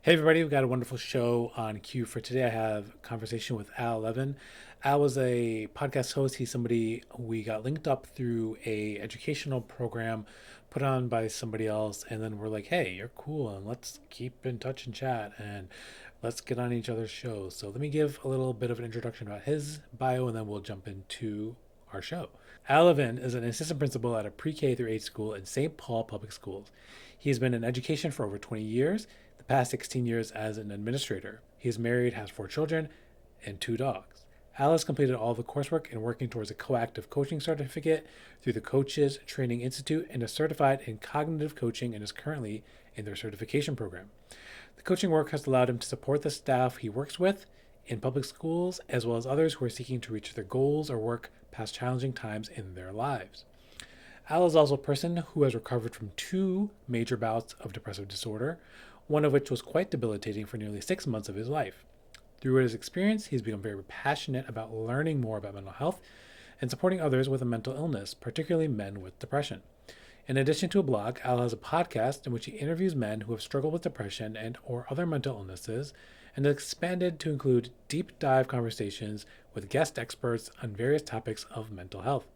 Hey everybody, we've got a wonderful show on cue for today. I have a conversation with Levin. Al was a podcast host. He's somebody we got linked up through a educational program put on by somebody else, and then we're like, hey, you're cool, and let's keep in touch and chat, and let's get on each other's shows. So let me give a little bit of an introduction about his bio, and then we'll jump into our show. Al Levin is an assistant principal at a pre-K through 8 school in St. Paul Public Schools. He has been in education for over 20 years, the past 16 years as an administrator. He is married, has 4 children, and 2 dogs. Al has completed all the coursework and working towards a coactive coaching certificate through the Coaches Training Institute and is certified in cognitive coaching and is currently in their certification program. The coaching work has allowed him to support the staff he works with in public schools as well as others who are seeking to reach their goals or work past challenging times in their lives. Al is also a person who has recovered from 2 major bouts of depressive disorder, one of which was quite debilitating for nearly 6 months of his life. Through his experience, he's become very passionate about learning more about mental health and supporting others with a mental illness, particularly men with depression. In addition to a blog, Al has a podcast in which he interviews men who have struggled with depression and or other mental illnesses and has expanded to include deep dive conversations with guest experts on various topics of mental health.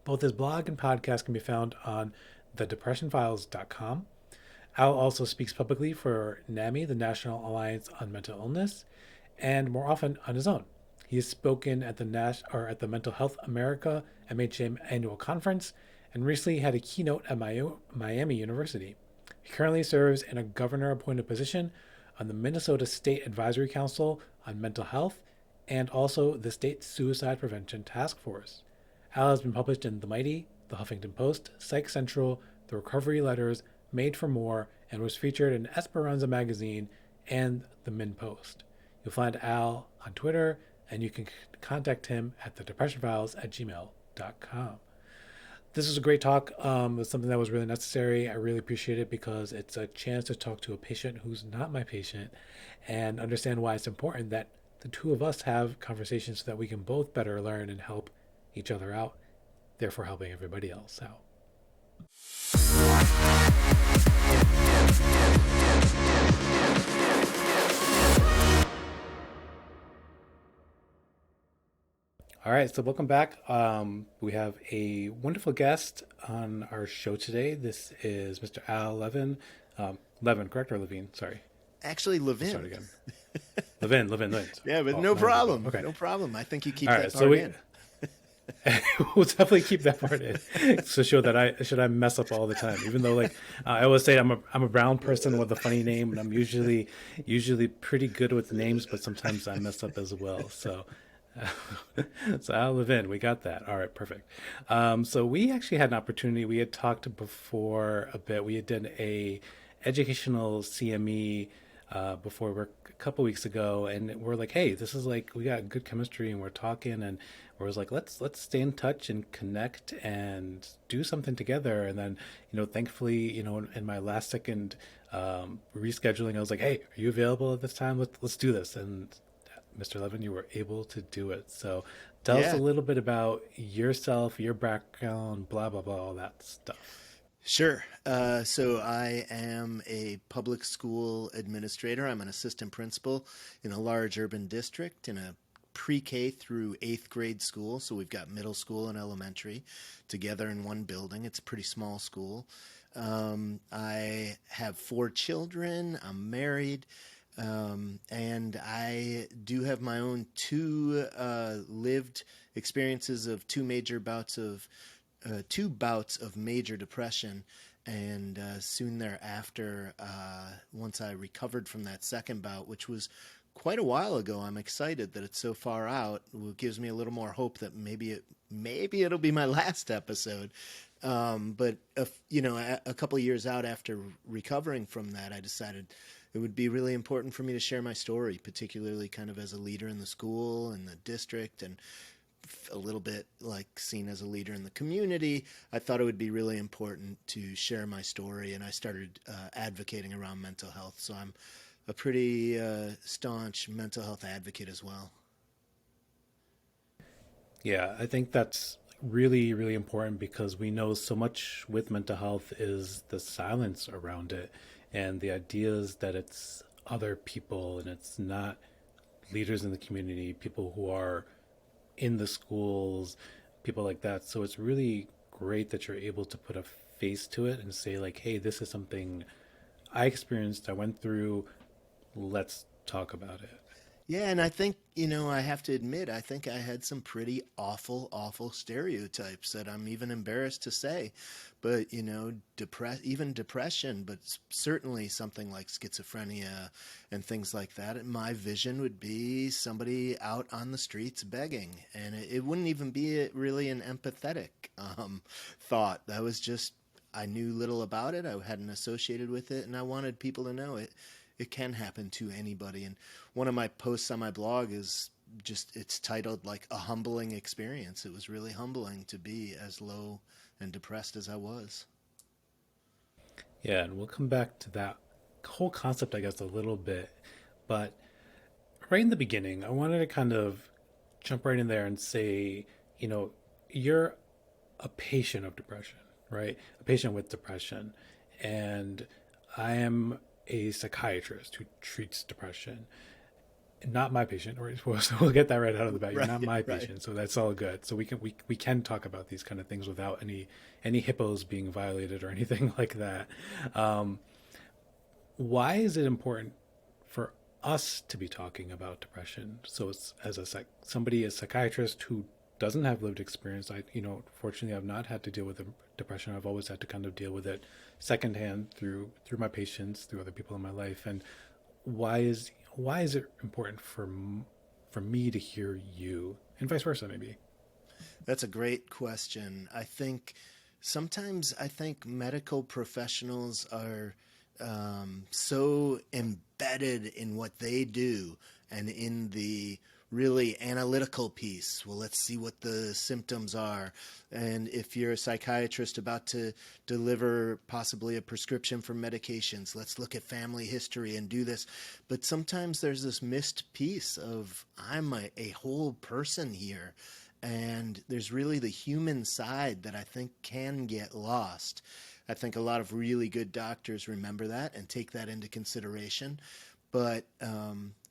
Both his blog and podcast can be found on thedepressionfiles.com. Al also speaks publicly for NAMI, the National Alliance on Mental Illness, and more often on his own. He has spoken at the Mental Health America MHM annual conference and recently had a keynote at Miami University. He currently serves in a governor-appointed position on the Minnesota State Advisory Council on Mental Health and also the State Suicide Prevention Task Force. Al has been published in The Mighty, The Huffington Post, Psych Central, The Recovery Letters, Made for More, and was featured in Esperanza Magazine and The Min Post. You'll find Al on Twitter, and you can contact him at thedepressionfiles@gmail.com. This was a great talk. It was something that was really necessary. I really appreciate it because it's a chance to talk to a patient who's not my patient and understand why it's important that the two of us have conversations so that we can both better learn and help each other out, therefore helping everybody else out. All right, so welcome back. We have a wonderful guest on our show today. This is Mr. Al Levin. Levin, correct, or Levine? Sorry. Actually, Levin. Start again. Levin. Sorry. Yeah, but no problem. Okay. No problem. I think you keep All that right, part in. We'll definitely keep that part in to show that I mess up all the time. Even though, like I always say, I'm a brown person with a funny name, and I'm usually pretty good with names, but sometimes I mess up as well. So. So Al Levin, we got that. All right, perfect. So we actually had an opportunity. We had talked before a bit. We had done a educational CME before work a couple weeks ago, and we're like, hey, this is like we got good chemistry, and we're talking, and we're like, let's stay in touch and connect and do something together. And then, thankfully, in my last second rescheduling, I was like, hey, are you available at this time? Let's do this. And Mr. Levin, you were able to do it. So tell us a little bit about yourself, your background, blah, blah, blah, all that stuff. Sure. So I am a public school administrator. I'm an assistant principal in a large urban district in a pre-K through 8th grade school. So we've got middle school and elementary together in one building. It's a pretty small school. I have 4 children. I'm married. And I do have my own 2 lived experiences of 2 bouts of major depression. And soon thereafter, once I recovered from that second bout, which was quite a while ago, I'm excited that it's so far out. It gives me a little more hope that maybe it'll be my last episode. But a couple of years out after recovering from that, I decided it would be really important for me to share my story, particularly kind of as a leader in the school and the district and a little bit like seen as a leader in the community. I thought it would be really important to share my story, and I started advocating around mental health. So I'm a pretty staunch mental health advocate as well. Yeah, I think that's really, really important because we know so much with mental health is the silence around it and the ideas that it's other people, and it's not leaders in the community, people who are in the schools, people like that. So it's really great that you're able to put a face to it and say, like, hey, this is something I experienced, I went through, let's talk about it. Yeah, and I think, I have to admit, I think I had some pretty awful, awful stereotypes that I'm even embarrassed to say. But, even depression, but certainly something like schizophrenia and things like that. My vision would be somebody out on the streets begging. And it wouldn't even be really an empathetic thought. That was just, I knew little about it. I hadn't associated with it, and I wanted people to know it can happen to anybody. And one of my posts on my blog is just, it's titled like a humbling experience. It was really humbling to be as low and depressed as I was. Yeah, and we'll come back to that whole concept, I guess, a little bit. But right in the beginning, I wanted to kind of jump right in there and say, you know, you're a patient of depression, right? A patient with depression. And I am a psychiatrist who treats depression. Not my patient, or so we'll get that right out of the bat. You're not Right, my right. patient, so that's all good. So we can talk about these kind of things without any hippos being violated or anything like that. Um, why is it important for us to be talking about depression? So it's as somebody, a psychiatrist who doesn't have lived experience. Fortunately, I've not had to deal with depression. I've always had to kind of deal with it secondhand through my patients, through other people in my life. And why is it important for me to hear you, and vice versa, maybe? That's a great question. I think medical professionals are so embedded in what they do and in the really analytical piece. Well, let's see what the symptoms are. And if you're a psychiatrist about to deliver possibly a prescription for medications, let's look at family history and do this. But sometimes there's this missed piece of I'm a whole person here. And there's really the human side that I think can get lost. I think a lot of really good doctors remember that and take that into consideration, but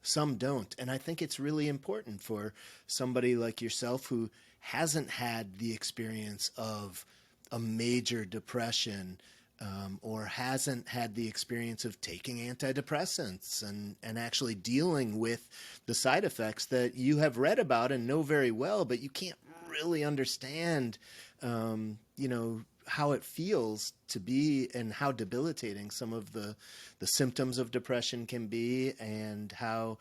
some don't. And I think it's really important for somebody like yourself who hasn't had the experience of a major depression, or hasn't had the experience of taking antidepressants and actually dealing with the side effects that you have read about and know very well, but you can't really understand, how it feels to be and how debilitating some of the symptoms of depression can be, and how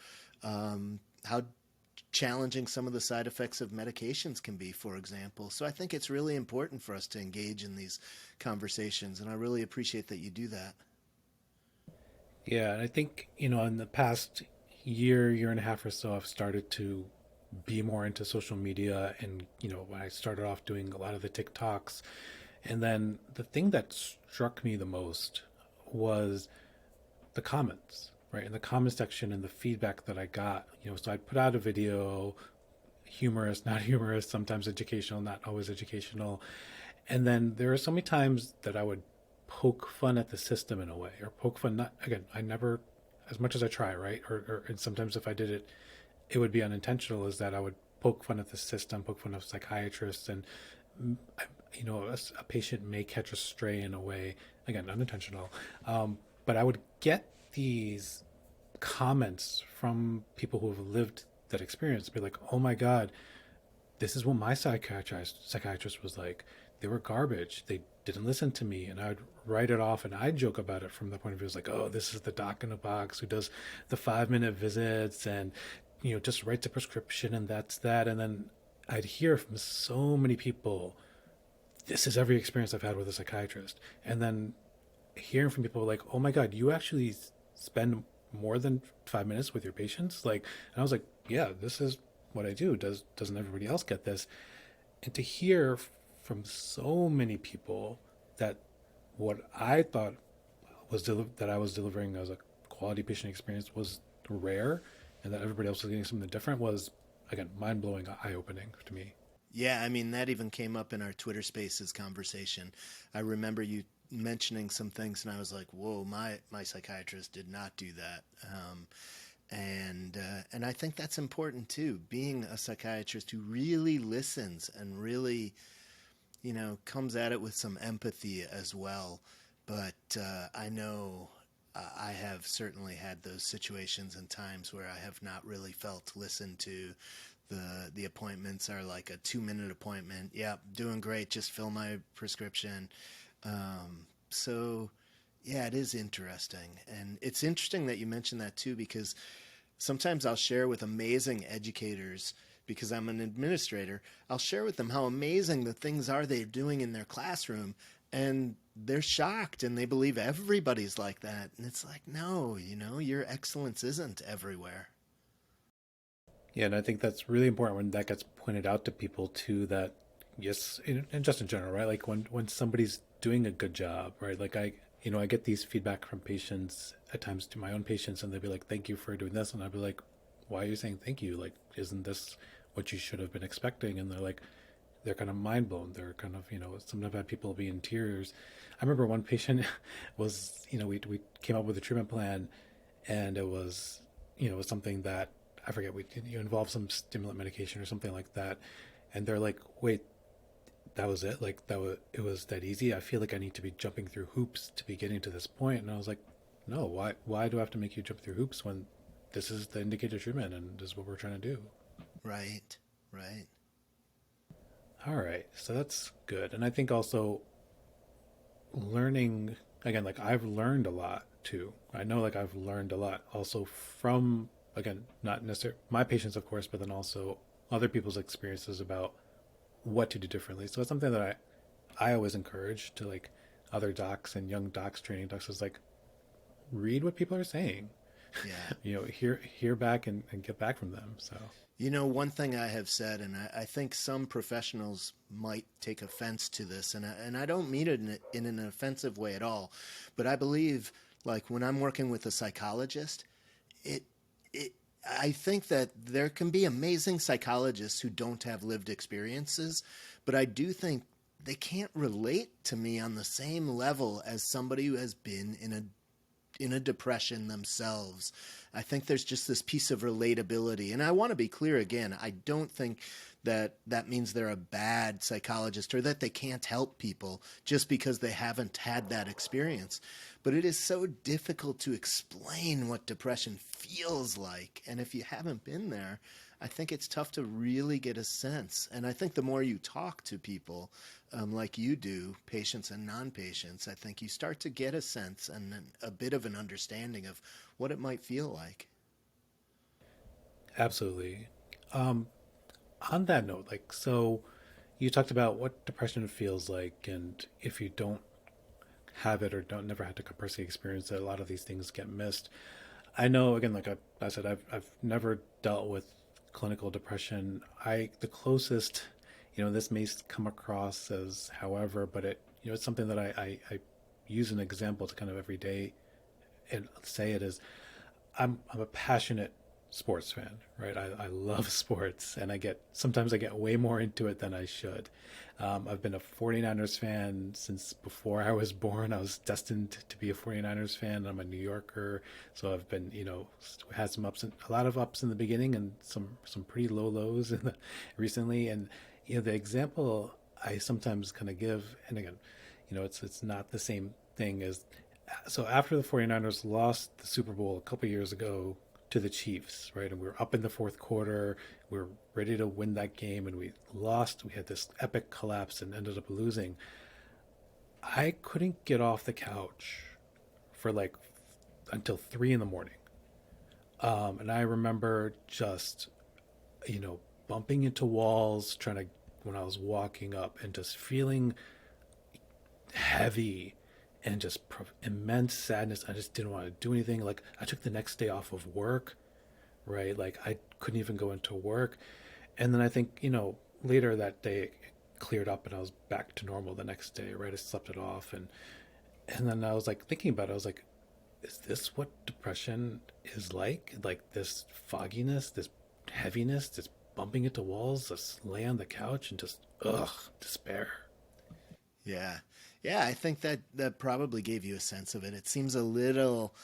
challenging some of the side effects of medications can be, for example. So I think it's really important for us to engage in these conversations, and I really appreciate that you do that. Yeah, and I think, in the past year and a half or so, I've started to be more into social media. And, when I started off doing a lot of the TikToks, and then the thing that struck me the most was the comments, right? In the comment section and the feedback that I got, so I'd put out a video, humorous, not humorous, sometimes educational, not always educational. And then there are so many times that I would poke fun at the system in a way, or poke fun, not, again, I never, as much as I try, right? And sometimes if I did it, it would be unintentional, is that I would poke fun at the system, poke fun of psychiatrists. And, mm, a patient may catch a stray in a way, again, unintentional. But I would get these comments from people who have lived that experience, be like, oh my God, this is what my psychiatrist was like. They were garbage. They didn't listen to me. And I'd write it off, and I'd joke about it from the point of view, it's like, oh, this is the doc in a box who does the 5 minute visits and, just writes a prescription and that's that. And then I'd hear from so many people, this is every experience I've had with a psychiatrist. And then hearing from people like, oh my God, you actually spend more than 5 minutes with your patients? Like, and I was like, yeah, this is what I do. Doesn't everybody else get this? And to hear from so many people that what I thought that I was delivering as a quality patient experience was rare, and that everybody else was getting something different, was, again, mind blowing, eye opening to me. Yeah, I mean, that even came up in our Twitter Spaces conversation. I remember you mentioning some things, and I was like, "Whoa, my psychiatrist did not do that." And I think that's important too. Being a psychiatrist who really listens and really, comes at it with some empathy as well. But I know I have certainly had those situations and times where I have not really felt listened to. The appointments are like a 2 minute appointment. Yeah, doing great. Just fill my prescription. So yeah, it is interesting, and it's interesting that you mentioned that too, because sometimes I'll share with amazing educators, because I'm an administrator. I'll share with them how amazing the things are they're doing in their classroom, and they're shocked and they believe everybody's like that. And it's like, no, your excellence isn't everywhere. Yeah, and I think that's really important when that gets pointed out to people too. That yes, and just in general, right? Like when somebody's doing a good job, right? Like I get these feedback from patients at times to my own patients, and they'll be like, "Thank you for doing this," and I'll be like, "Why are you saying thank you? Like, isn't this what you should have been expecting?" And they're like, they're kind of mind blown. They're kind of, sometimes I've had people be in tears. I remember one patient was, we came up with a treatment plan, and it was, it was something that I forget, we you involve some stimulant medication or something like that. And they're like, wait, that was it? Like it was that easy? I feel like I need to be jumping through hoops to be getting to this point. And I was like, no, why do I have to make you jump through hoops when this is the indicated treatment and this is what we're trying to do? Right, right. All right, so that's good. And I think also learning, again, like I've learned a lot too. I know like I've learned a lot also from, again, not necessarily my patients, of course, but then also other people's experiences about what to do differently. So it's something that I always encourage to like other docs and young docs, training docs, is like read what people are saying. Yeah. Hear back and get back from them. So One thing I have said, and I think some professionals might take offense to this, and I don't mean it in an offensive way at all, but I believe, like, when I'm working with a psychologist, it, it, I think that there can be amazing psychologists who don't have lived experiences, but I do think they can't relate to me on the same level as somebody who has been in a depression themselves. I think there's just this piece of relatability. And I want to be clear again, I don't think that means they're a bad psychologist or that they can't help people just because they haven't had that experience. But it is so difficult to explain what depression feels like. And if you haven't been there, I think it's tough to really get a sense. And I think the more you talk to people, like you do, patients and non-patients, I think you start to get a sense and a bit of an understanding of what it might feel like. absolutely. Um, on that note, like, so you talked about what depression feels like, and if you don't have it or don't never had to personally experience it, a lot of these things get missed. I know, again, like I said, I've never dealt with clinical depression. The closest, this may come across as however, but it's something that I use an example to kind of every day and say it is I'm a passionate sports fan, right? I love sports, and sometimes I get way more into it than I should. I've been a 49ers fan since before I was born. I was destined to be a 49ers fan. I'm a New Yorker, so I've been, had some a lot of ups in the beginning and some pretty low lows recently. And the example I sometimes kind of give, and again, it's not the same thing as, so after the 49ers lost the Super Bowl a couple years ago to the Chiefs, right? And we were up in the fourth quarter. We were ready to win that game, and we lost. We had this epic collapse and ended up losing. I couldn't get off the couch for like until 3 in the morning. And I remember just, you know, bumping into walls, when I was walking up, and just feeling heavy and just immense sadness. I just didn't want to do anything. Like, I took the next day off of work, right? Like, I couldn't even go into work. And then I think, later that day it cleared up and I was back to normal the next day, right? I slept it off. And then I was like thinking about it. I was like, is this what depression is like? Like this fogginess, this heaviness, this bumping into walls, just lay on the couch and just, ugh, despair. Yeah. Yeah, I think that that probably gave you a sense of it. It seems a little,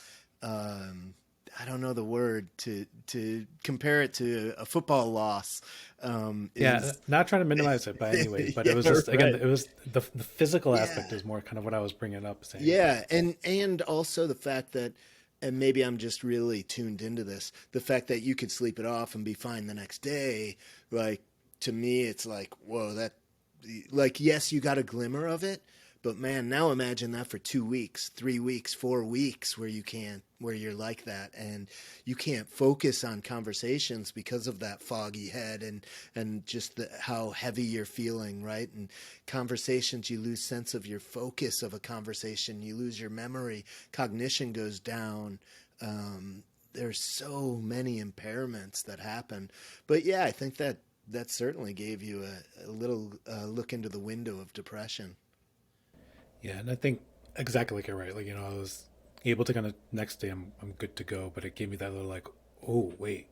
um, I don't know the word to compare it to a football loss. Yeah, Is not trying to minimize it by any way, but it yeah, was just again, right. it was the physical aspect Yeah, is more kind of what I was bringing up, saying yeah, and also the fact that, and maybe I'm just really tuned into this, the fact that you could sleep it off and be fine the next day, like to me, it's like, whoa, that, like, yes, you got a glimmer of it, but man, now imagine that for 2 weeks, 3 weeks, 4 weeks where you can't, where you're like that, and you can't focus on conversations because of that foggy head and just how heavy you're feeling, right? And conversations, you lose sense of your focus of a conversation, you lose your memory, cognition goes down. There's so many impairments that happen, but yeah, I think that that certainly gave you a little look into the window of depression. yeah, and I think exactly like you're right. Like I was able to kind of next day I'm good to go, but it gave me that little like, oh wait,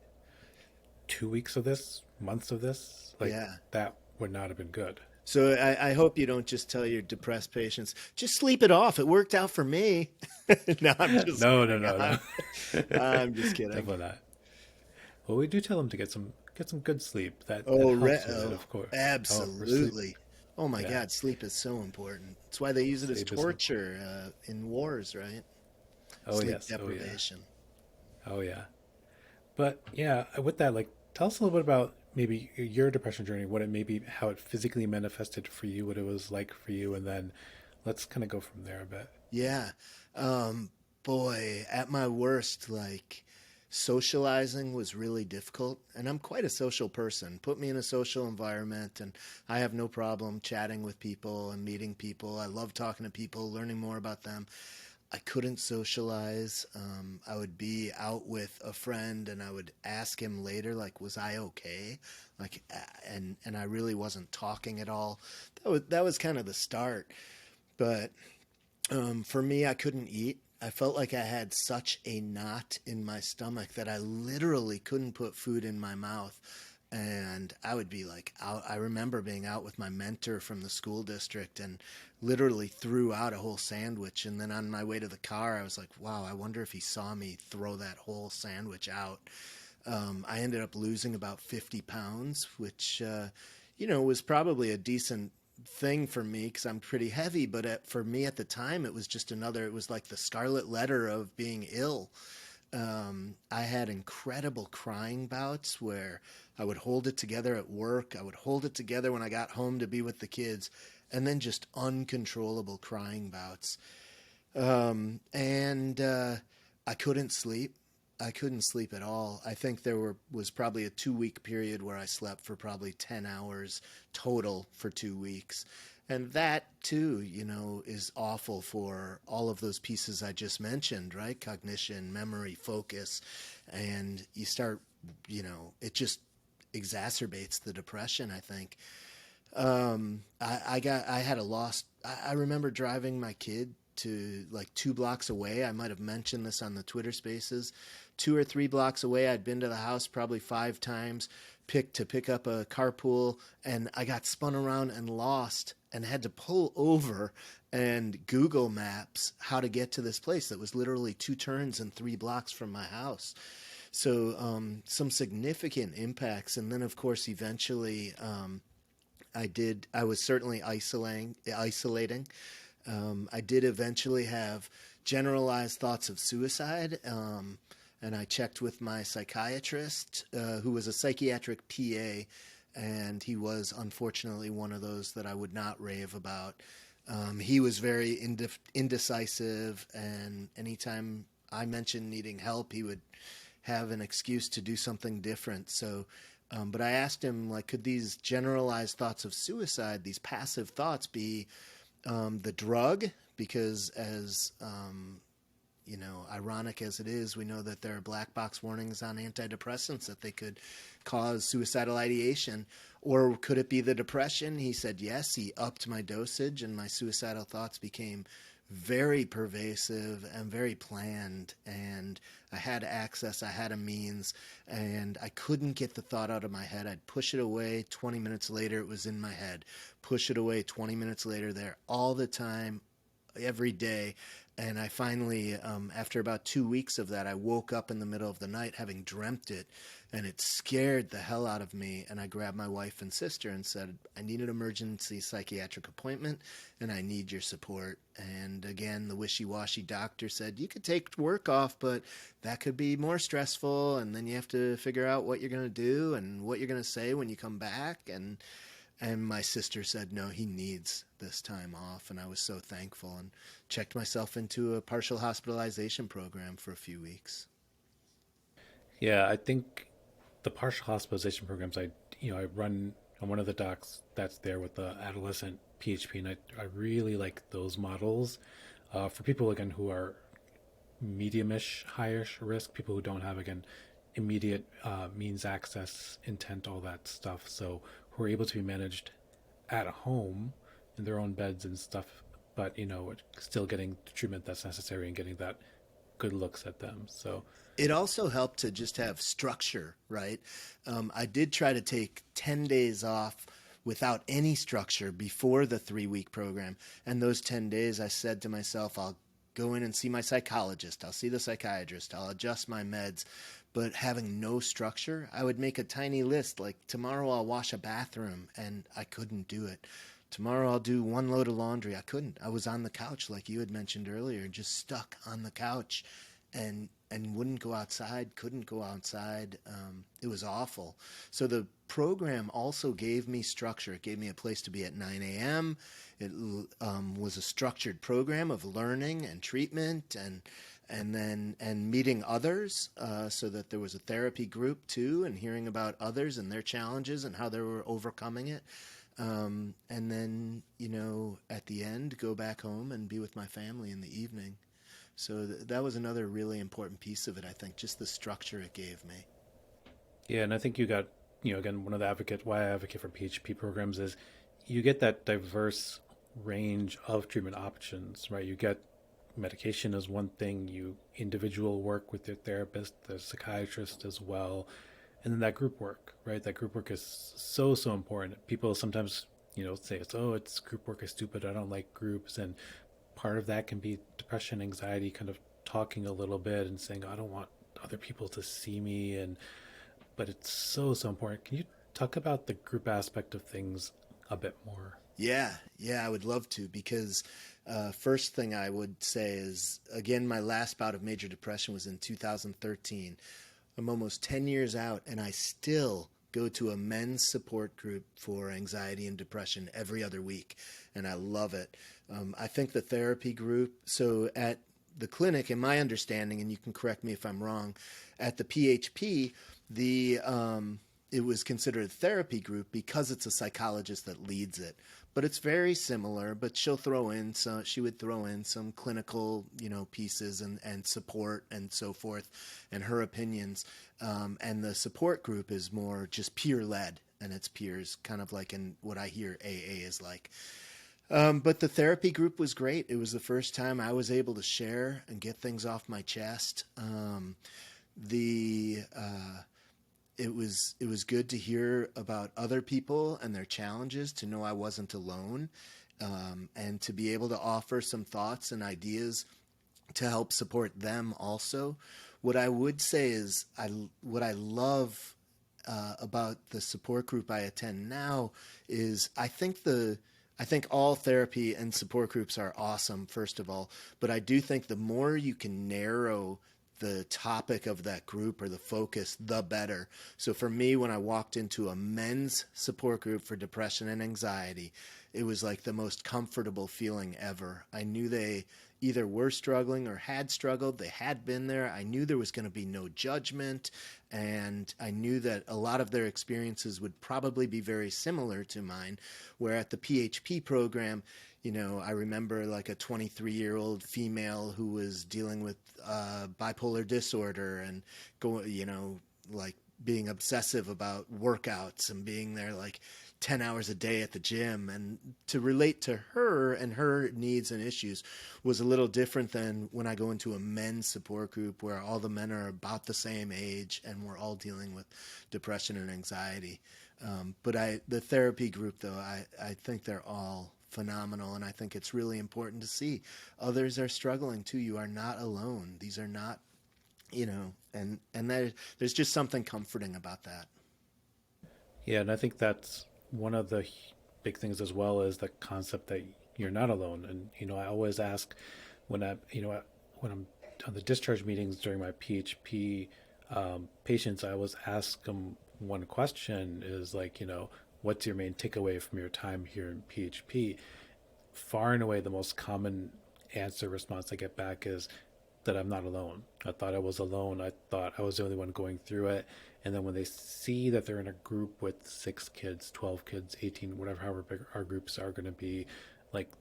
2 weeks of this, months of this, like Yeah. that would not have been good. So I hope you don't just tell your depressed patients, just sleep it off. It worked out for me. No, I'm just No, no, kidding. no, no, I'm just kidding. definitely not. Well, we do tell them to get some good sleep. That Oh, helps with it, oh, of course. Oh, for sleep. absolutely. Oh my Yeah, God, sleep is so important. That's why they use it as sleep is so important. torture in wars, right? Oh Sleep yes, oh yeah, deprivation. oh yeah. But yeah, with that, like, tell us a little bit about maybe your depression journey, what it maybe, how it physically manifested for you, what it was like for you, and then let's kind of go from there a bit. Yeah. Um, Boy, at my worst, like socializing was really difficult. And I'm quite a social person. Put me in a social environment, and I have no problem chatting with people and meeting people. I love talking to people, learning more about them. I couldn't socialize. I would be out with a friend, and I would ask him later, like, was I okay? Like, and I really wasn't talking at all. That was kind of the start. But for me, I couldn't eat. I felt like I had such a knot in my stomach that I literally couldn't put food in my mouth. And I would be like out. I remember being out with my mentor from the school district and literally threw out a whole sandwich. And then on my way to the car, I was like, wow, I wonder if he saw me throw that whole sandwich out. I ended up losing about 50 pounds, which, was probably a decent thing for me because I'm pretty heavy. But for me at the time, it was just another, it was like the scarlet letter of being ill. I had incredible crying bouts where I would hold it together at work. I would hold it together when I got home to be with the kids, and then just uncontrollable crying bouts. And I couldn't sleep. I couldn't sleep at all. I think was probably a 2 week period where I slept for probably 10 hours total for 2 weeks. And that too, is awful for all of those pieces I just mentioned, right? Cognition, memory, focus. And you start, it just exacerbates the depression, I think. I had a lost. I remember driving my kid to like 2 blocks away. I might have mentioned this on the Twitter Spaces. 2 or 3 blocks away, I'd been to the house probably 5 times, pick up a carpool, and I got spun around and lost, and had to pull over and Google Maps how to get to this place that was literally 2 turns and 3 blocks from my house. So some significant impacts, and then of course eventually I was certainly isolating. I did eventually have generalized thoughts of suicide. And I checked with my psychiatrist, who was a psychiatric PA, and he was unfortunately one of those that I would not rave about. He was very indecisive, and anytime I mentioned needing help, he would have an excuse to do something different. So, but I asked him, like, could these generalized thoughts of suicide, these passive thoughts, be the drug? Because as ironic as it is, we know that there are black box warnings on antidepressants that they could cause suicidal ideation. Or could it be the depression? He said yes. He upped my dosage, and my suicidal thoughts became very pervasive and very planned. And I had access, I had a means, and I couldn't get the thought out of my head. I'd push it away. 20 minutes later, it was in my head. Push it away. 20 minutes later, there, all the time, every day. And I finally, after about 2 weeks of that, I woke up in the middle of the night having dreamt it, and it scared the hell out of me. And I grabbed my wife and sister and said, I need an emergency psychiatric appointment, and I need your support. And again, the wishy-washy doctor said, you could take work off, but that could be more stressful, and then you have to figure out what you're going to do and what you're going to say when you come back. And my sister said, no, he needs this time off. And I was so thankful and checked myself into a partial hospitalization program for a few weeks. Yeah, I think the partial hospitalization programs I run on one of the docs that's there with the adolescent PHP, and I really like those models for people again who are mediumish, highish risk, people who don't have again immediate means access, intent, all that stuff. So who are able to be managed at home in their own beds and stuff, but still getting the treatment that's necessary and getting that good looks at them. So It also helped to just have structure, right? I did try to take 10 days off without any structure before the 3 week program. And those 10 days, I said to myself, I'll go in and see my psychologist, I'll see the psychiatrist, I'll adjust my meds. But having no structure, I would make a tiny list like tomorrow I'll wash a bathroom, and I couldn't do it. Tomorrow I'll do one load of laundry. I couldn't. I was on the couch like you had mentioned earlier, just stuck on the couch and wouldn't go outside, couldn't go outside. It was awful. So the program also gave me structure. It gave me a place to be at 9 a.m. It was a structured program of learning and treatment and meeting others, so that there was a therapy group too, and hearing about others and their challenges and how they were overcoming it. And then, at the end, go back home and be with my family in the evening. So that was another really important piece of it, I think, just the structure it gave me. yeah, and I think you got again one of the why I advocate for PHP programs is you get that diverse range of treatment options, right? You get medication is one thing, you individual work with your therapist, the psychiatrist as well, and then that group work, right? That group work is so important. People sometimes say it's group work is stupid, I don't like groups, and part of that can be depression, anxiety, kind of talking a little bit and saying, I don't want other people to see me, and but it's so important. Can you talk about the group aspect of things a bit more? Yeah, I would love to, because first thing I would say is, again, my last bout of major depression was in 2013. I'm almost 10 years out, and I still go to a men's support group for anxiety and depression every other week, and I love it. I think the therapy group, so at the clinic, in my understanding, and you can correct me if I'm wrong, at the PHP, it was considered a therapy group because it's a psychologist that leads it. But it's very similar, but she would throw in some clinical, pieces and support and so forth, and her opinions. And the support group is more just peer led, and it's peers, kind of like in what I hear AA is like. But the therapy group was great. It was the first time I was able to share and get things off my chest. The It was good to hear about other people and their challenges, to know I wasn't alone, and to be able to offer some thoughts and ideas to help support them also. What I would say is, what I love about the support group I attend now is, I think all therapy and support groups are awesome, first of all, but I do think the more you can narrow the topic of that group or the focus, the better. So for me, when I walked into a men's support group for depression and anxiety, it was like the most comfortable feeling ever. I knew they either were struggling or had struggled. They had been there. I knew there was going to be no judgment, and I knew that a lot of their experiences would probably be very similar to mine. Where at the PHP program, I remember like a 23-year-old female who was dealing with bipolar disorder and like being obsessive about workouts and being there like 10 hours a day at the gym. And to relate to her and her needs and issues was a little different than when I go into a men's support group where all the men are about the same age and we're all dealing with depression and anxiety. The therapy group, though, I think they're all phenomenal. And I think it's really important to see others are struggling too. You are not alone. These are not, there's just something comforting about that. Yeah, and I think that's one of the big things as well is the concept that you're not alone. And I always ask when when I'm on the discharge meetings during my PHP patients, I always ask them one question is like, what's your main takeaway from your time here in PHP? Far and away, the most common answer response I get back is that I'm not alone. I thought I was alone. I thought I was the only one going through it. And then when they see that they're in a group with 6 kids, 12 kids, 18, whatever, however big our groups are going to be, like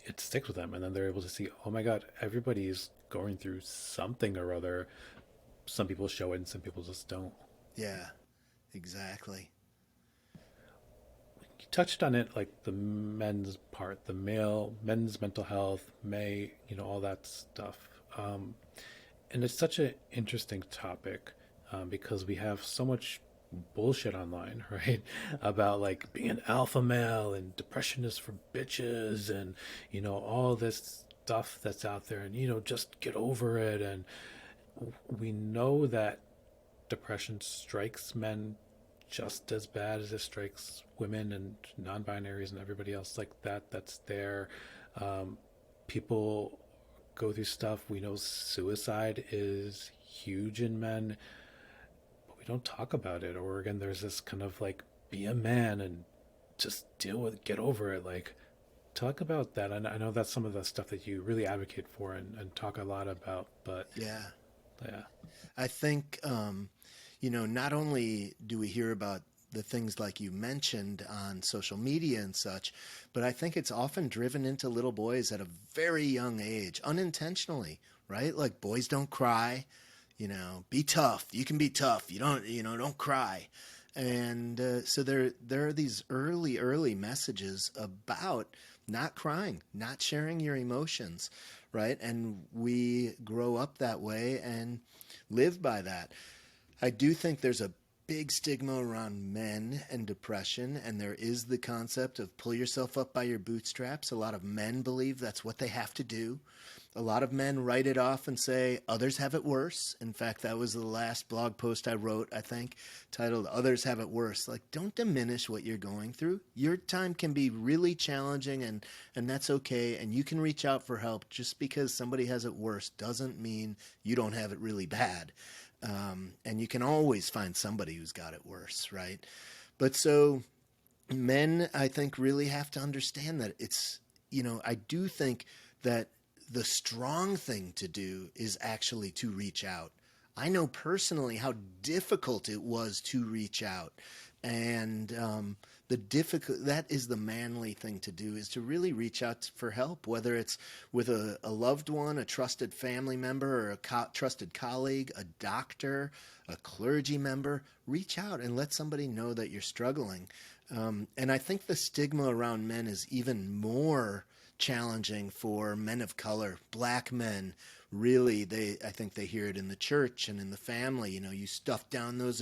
it sticks with them. And then they're able to see, oh my God, everybody's going through something or other. Some people show it and some people just don't. Yeah, exactly. You touched on it, like the men's part, the men's mental health, all that stuff. And it's such an interesting topic because we have so much bullshit online, right? About like being an alpha male and depression is for bitches and, all this stuff that's out there and, just get over it. And we know that depression strikes men just as bad as it strikes women and non-binaries and everybody else like that's there. People go through stuff. We know suicide is huge in men, but we don't talk about it. Or again, there's this kind of like be a man and just deal with it, get over it. Like talk about that. I know that's some of the stuff that you really advocate for and talk a lot about, but Yeah. yeah. I think, not only do we hear about the things like you mentioned on social media and such, but I think it's often driven into little boys at a very young age, unintentionally, right? Like boys don't cry, be tough. You can be tough. You don't cry. And so there are these early messages about not crying, not sharing your emotions, right? And we grow up that way and live by that. I do think there's a big stigma around men and depression, and there is the concept of pull yourself up by your bootstraps. A lot of men believe that's what they have to do. A lot of men write it off and say others have it worse. In fact, that was the last blog post I wrote, I think, titled Others Have It Worse. Like, don't diminish what you're going through. Your time can be really challenging, and that's okay. And you can reach out for help. Just because somebody has it worse doesn't mean you don't have it really bad. And you can always find somebody who's got it worse, right? But so men, I think, really have to understand that it's, I do think that the strong thing to do is actually to reach out. I know personally how difficult it was to reach out. And that is the manly thing to do, is to really reach out for help, whether it's with a loved one, a trusted family member, or a trusted colleague, a doctor, a clergy member. Reach out and let somebody know that you're struggling. And I think the stigma around men is even more challenging for men of color, black men. Really, I think they hear it in the church and in the family. You stuff down those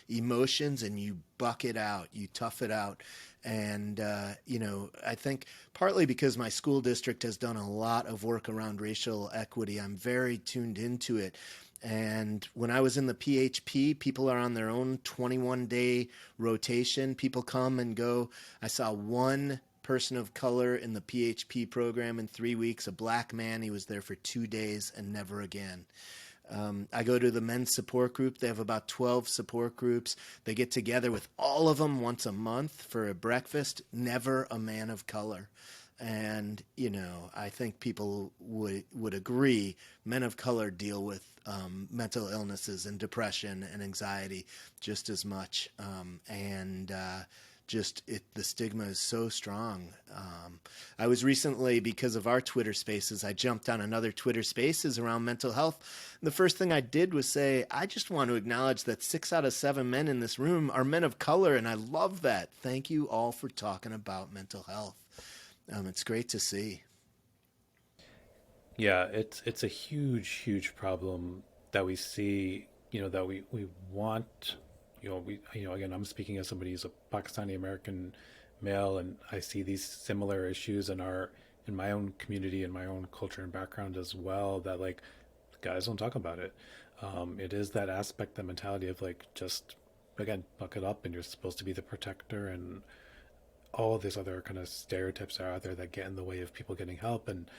emotions and you buck it out, you tough it out. And, I think partly because my school district has done a lot of work around racial equity, I'm very tuned into it. And when I was in the PHP, people are on their own 21-day rotation. People come and go. I saw one person of color in the PHP program in 3 weeks, a black man. He was there for 2 days and never again. I go to the men's support group. They have about 12 support groups. They get together with all of them once a month for a breakfast. Never a man of color. And, I think people would agree men of color deal with mental illnesses and depression and anxiety just as much. the stigma is so strong. I was recently, because of our Twitter Spaces, I jumped on another Twitter Spaces around mental health. The first thing I did was say, I just want to acknowledge that 6 out of 7 men in this room are men of color, and I love that. Thank you all for talking about mental health. It's great to see. Yeah, it's a huge problem that we see, that we want, again, I'm speaking as somebody who's a Pakistani American male, and I see these similar issues in my own community, in my own culture and background as well, that like guys don't talk about it. It is that aspect, the mentality of like, just again, buck it up, and you're supposed to be the protector, and all these other kind of stereotypes are out there that get in the way of people getting help. And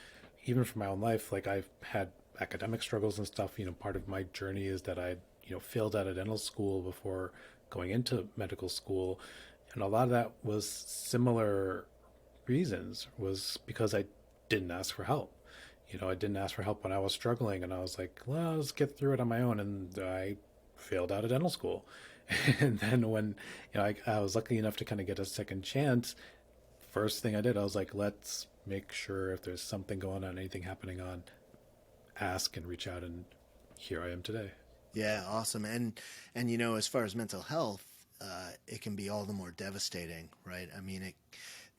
even for my own life, like I've had academic struggles and stuff. Part of my journey is that I, failed out of dental school before going into medical school. And a lot of that was similar reasons, was because I didn't ask for help. I didn't ask for help when I was struggling, and I was like, well, let's get through it on my own. And I failed out of dental school. And then when, I was lucky enough to kind of get a second chance, first thing I did, I was like, let's make sure if there's something going on, anything happening on, ask and reach out. And here I am today. Yeah, awesome. And as far as mental health, it can be all the more devastating, right? I mean,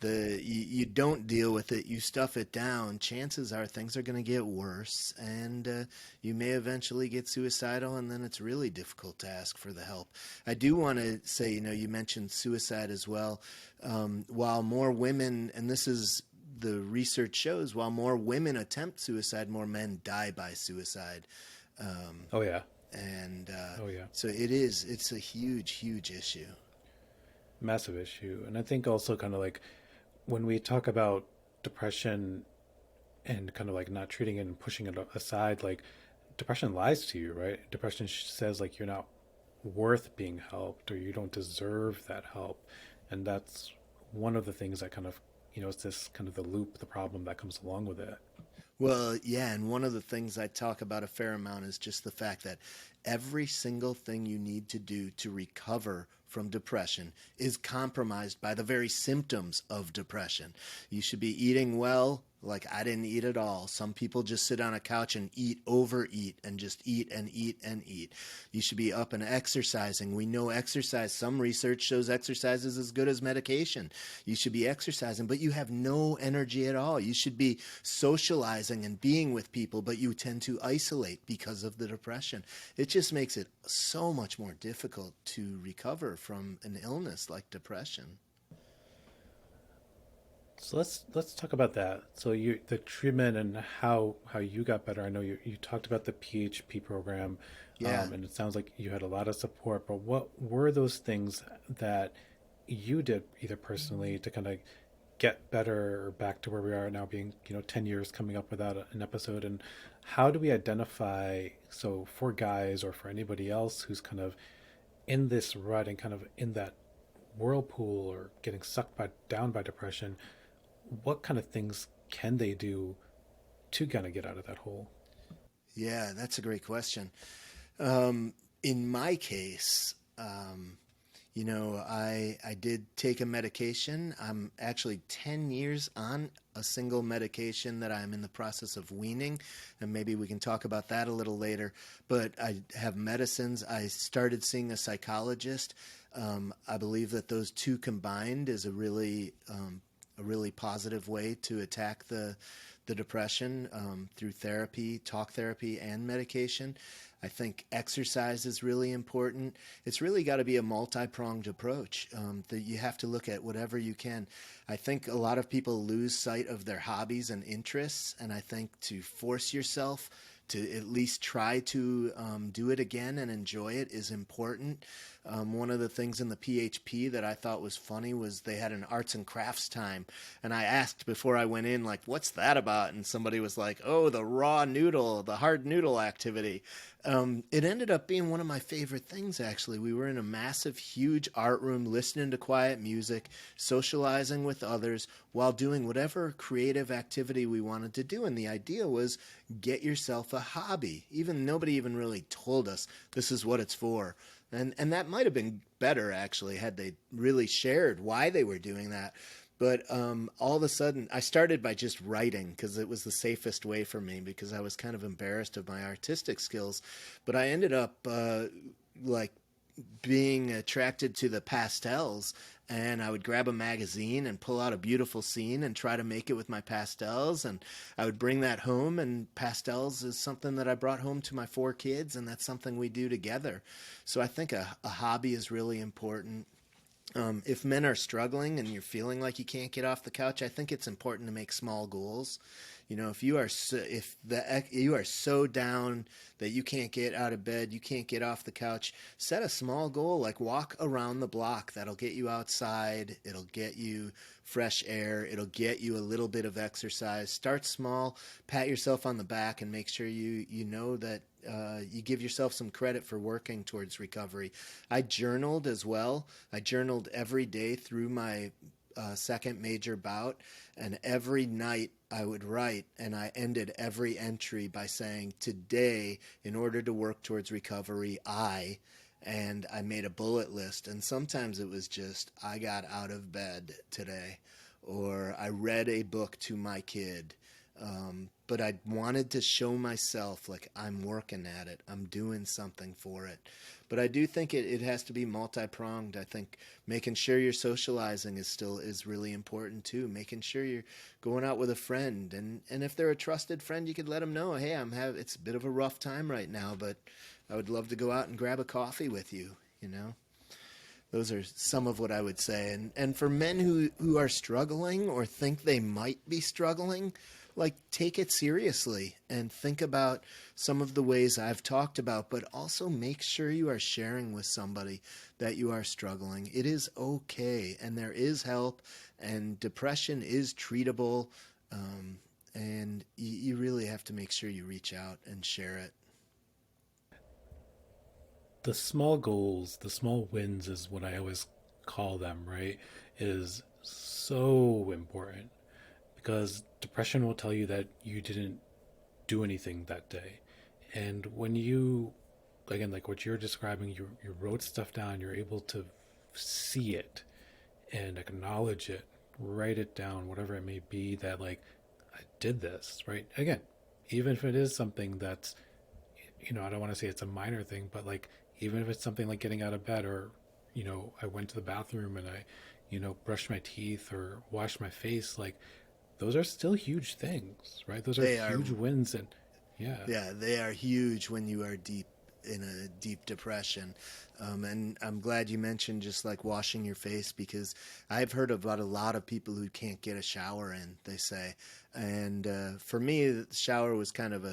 you don't deal with it, you stuff it down, chances are things are going to get worse, and you may eventually get suicidal, and then it's really difficult to ask for the help. I do want to say, you mentioned suicide as well. While more women, and this is the research shows, while more women attempt suicide, more men die by suicide. Oh yeah. And Oh yeah. so it's a huge issue. Massive issue. And I think also kind of like when we talk about depression and kind of like not treating it and pushing it aside, like depression lies to you, right? Depression says like you're not worth being helped, or you don't deserve that help. And that's one of the things that kind of, it's this kind of the loop, the problem that comes along with it. Well, yeah, and one of the things I talk about a fair amount is just the fact that every single thing you need to do to recover from depression is compromised by the very symptoms of depression. You should be eating well. Like, I didn't eat at all. Some people just sit on a couch and overeat, and just eat and eat and eat. You should be up and exercising. We know exercise, some research shows exercise is as good as medication. You should be exercising, but you have no energy at all. You should be socializing and being with people, but you tend to isolate because of the depression. It just makes it so much more difficult to recover from an illness like depression. So let's talk about that. So the treatment and how you got better. I know you talked about the PHP program, Yeah. and it sounds like you had a lot of support. But what were those things that you did either personally to kind of get better or back to where we are now, being 10 years coming up without an episode? And how do we identify, so for guys or for anybody else who's kind of in this rut and kind of in that whirlpool or getting sucked down by depression, what kind of things can they do to kind of get out of that hole? Yeah, that's a great question. In my case, I did take a medication. I'm actually 10 years on a single medication that I'm in the process of weaning, and maybe we can talk about that a little later. But I have medicines. I started seeing a psychologist. I believe that those two combined is a really positive way to attack the depression, through therapy, talk therapy, and medication. I think exercise is really important. It's really got to be a multi-pronged approach, that you have to look at whatever you can. I think a lot of people lose sight of their hobbies and interests, and I think to force yourself to at least try to do it again and enjoy it is important. One of the things in the PHP that I thought was funny was they had an arts and crafts time. And I asked before I went in, like, what's that about? And somebody was like, oh, the raw noodle, the hard noodle activity. It ended up being one of my favorite things, actually. We were in a massive, huge art room, listening to quiet music, socializing with others while doing whatever creative activity we wanted to do. And the idea was get yourself a hobby. Even nobody even really told us this is what it's for. And that might have been better actually had they really shared why they were doing that. But all of a sudden, I started by just writing because it was the safest way for me because I was kind of embarrassed of my artistic skills. But I ended up like being attracted to the pastels, and I would grab a magazine and pull out a beautiful scene and try to make it with my pastels, and I would bring that home, and pastels is something that I brought home to my 4 kids, and that's something we do together. So I think a hobby is really important. If men are struggling and you're feeling like you can't get off the couch, I think it's important to make small goals. You know, if you are you are so down that you can't get out of bed, you can't get off the couch, set a small goal like walk around the block. That'll get you outside. It'll get you fresh air. It'll get you a little bit of exercise. Start small, pat yourself on the back, and make sure you know that you give yourself some credit for working towards recovery. I journaled as well. I journaled every day through my second major bout, and every night I would write, and I ended every entry by saying, today, in order to work towards recovery, and I made a bullet list. And sometimes it was just, I got out of bed today, or I read a book to my kid. But I wanted to show myself like I'm working at it. I'm doing something for it. But I do think it has to be multi-pronged. I think making sure you're socializing is really important too. Making sure you're going out with a friend, and if they're a trusted friend, you could let them know, hey, it's a bit of a rough time right now, but I would love to go out and grab a coffee with you. You know, those are some of what I would say. And for men who are struggling or think they might be struggling, like take it seriously and think about some of the ways I've talked about, but also make sure you are sharing with somebody that you are struggling. It is okay, and there is help, and depression is treatable, and you really have to make sure you reach out and share it. The small goals, the small wins is what I always call them, right? Is so important because depression will tell you that you didn't do anything that day. And when you, again, like what you're describing, you wrote stuff down, you're able to see it and acknowledge it, write it down, whatever it may be, that like, I did this, right? Again, even if it is something that's, I don't want to say it's a minor thing, but like, even if it's something like getting out of bed or, I went to the bathroom and I, brushed my teeth or washed my face, like, those are still huge things, right? Those are They are huge wins. And yeah, Yeah, they are huge when you are deep in a deep depression. And I'm glad you mentioned just like washing your face because I've heard about a lot of people who can't get a shower in, they say. And for me, the shower was kind of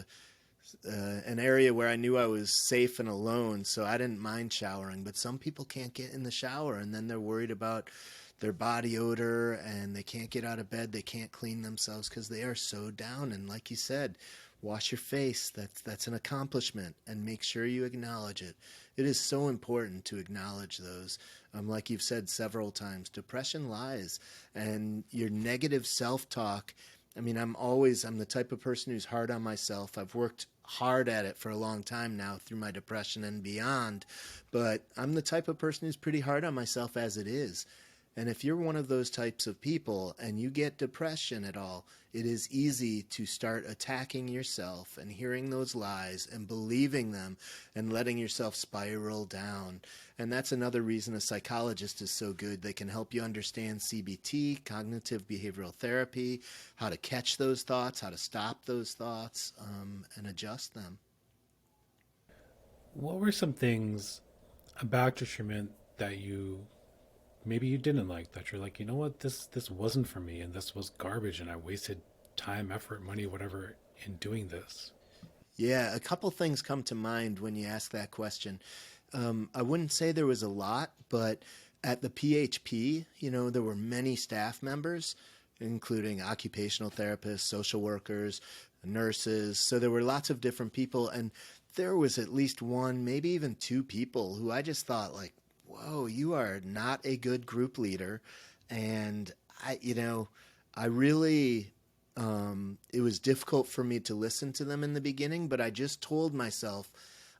an area where I knew I was safe and alone, so I didn't mind showering. But some people can't get in the shower, and then they're worried about their body odor, and they can't get out of bed. They can't clean themselves because they are so down. And like you said, wash your face. That's an accomplishment, and make sure you acknowledge it. It is so important to acknowledge those. Like you've said several times, depression lies, and your negative self-talk. I mean, I'm the type of person who's hard on myself. I've worked hard at it for a long time now through my depression and beyond, but I'm the type of person who's pretty hard on myself as it is. And if you're one of those types of people and you get depression at all, it is easy to start attacking yourself and hearing those lies and believing them and letting yourself spiral down. And that's another reason a psychologist is so good. They can help you understand CBT, cognitive behavioral therapy, how to catch those thoughts, how to stop those thoughts, and adjust them. what were some things about your treatment that you maybe you didn't like, that you're like, what, this wasn't for me and this was garbage and I wasted time, effort, money, whatever in doing this? Yeah, a couple things come to mind when you ask that question. I wouldn't say there was a lot, but at the PHP, there were many staff members, including occupational therapists, social workers, nurses. So there were lots of different people, and there was at least one, maybe even two people who I just thought like, whoa, you are not a good group leader. And I really It was difficult for me to listen to them in the beginning, but I just told myself,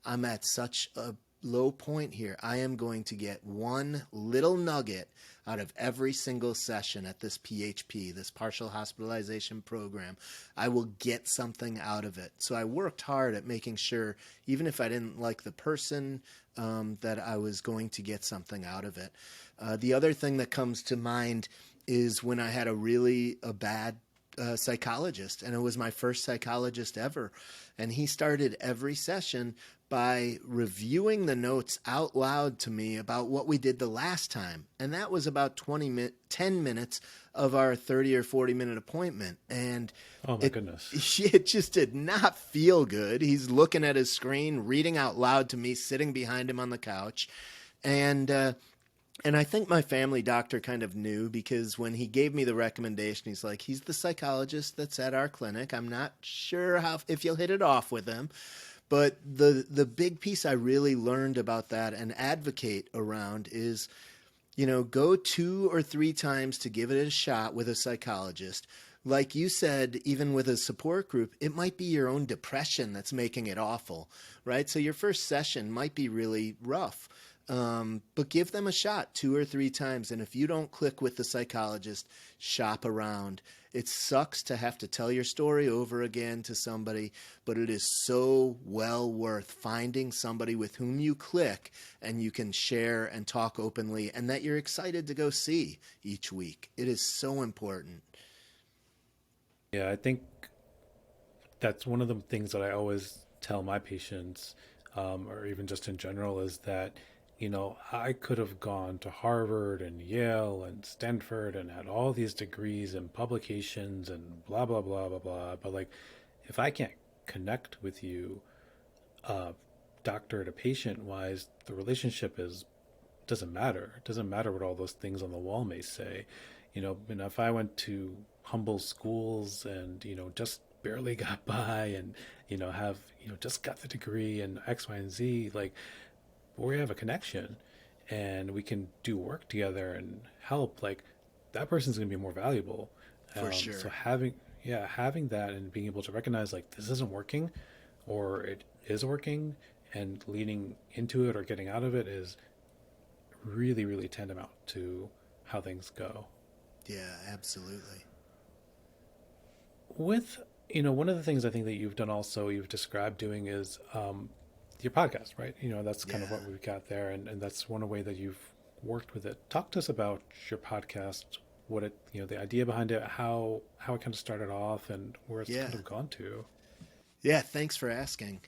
I'm at such a low point here. I am going to get one little nugget out of every single session at this PHP, this partial hospitalization program. I will get something out of it. So I worked hard at making sure, even if I didn't like the person, that I was going to get something out of it. The other thing that comes to mind is when I had a bad psychologist, and it was my first psychologist ever. And he started every session by reviewing the notes out loud to me about what we did the last time. And that was about 10 minutes of our 30 or 40-minute appointment. And Oh my goodness. it just did not feel good. He's looking at his screen, reading out loud to me, sitting behind him on the couch. And I think my family doctor kind of knew, because when he gave me the recommendation, he's like, he's the psychologist that's at our clinic. I'm not sure if you'll hit it off with him. But the big piece I really learned about that and advocate around is, go 2 or 3 times to give it a shot with a psychologist. Like you said, even with a support group, it might be your own depression that's making it awful, right? So your first session might be really rough. But give them a shot 2 or 3 times. And if you don't click with the psychologist, shop around. It sucks to have to tell your story over again to somebody, but it is so well worth finding somebody with whom you click and you can share and talk openly, and that you're excited to go see each week. It is so important. Yeah, I think that's one of the things that I always tell my patients, or even just in general, is that, I could have gone to Harvard and Yale and Stanford and had all these degrees and publications and blah, blah, blah, blah, blah. But like, if I can't connect with you, uh, doctor to patient wise, the relationship doesn't matter. It doesn't matter what all those things on the wall may say. And if I went to humble schools and, just barely got by and, have, just got the degree and X, Y, and Z, like, we have a connection and we can do work together and help, like, that person's going to be more valuable. For So sure. having that and being able to recognize, like, this isn't working or it is working, and leaning into it or getting out of it is really, really tantamount to how things go. Yeah, absolutely. With, one of the things I think that you've done also, you've described doing is your podcast, right? That's kind of Yeah. what we've got there. And that's one way that you've worked with it. Talk to us about your podcast, what it, the idea behind it, how it kind of started off and where it's Yeah. kind of gone to. Yeah, thanks for asking.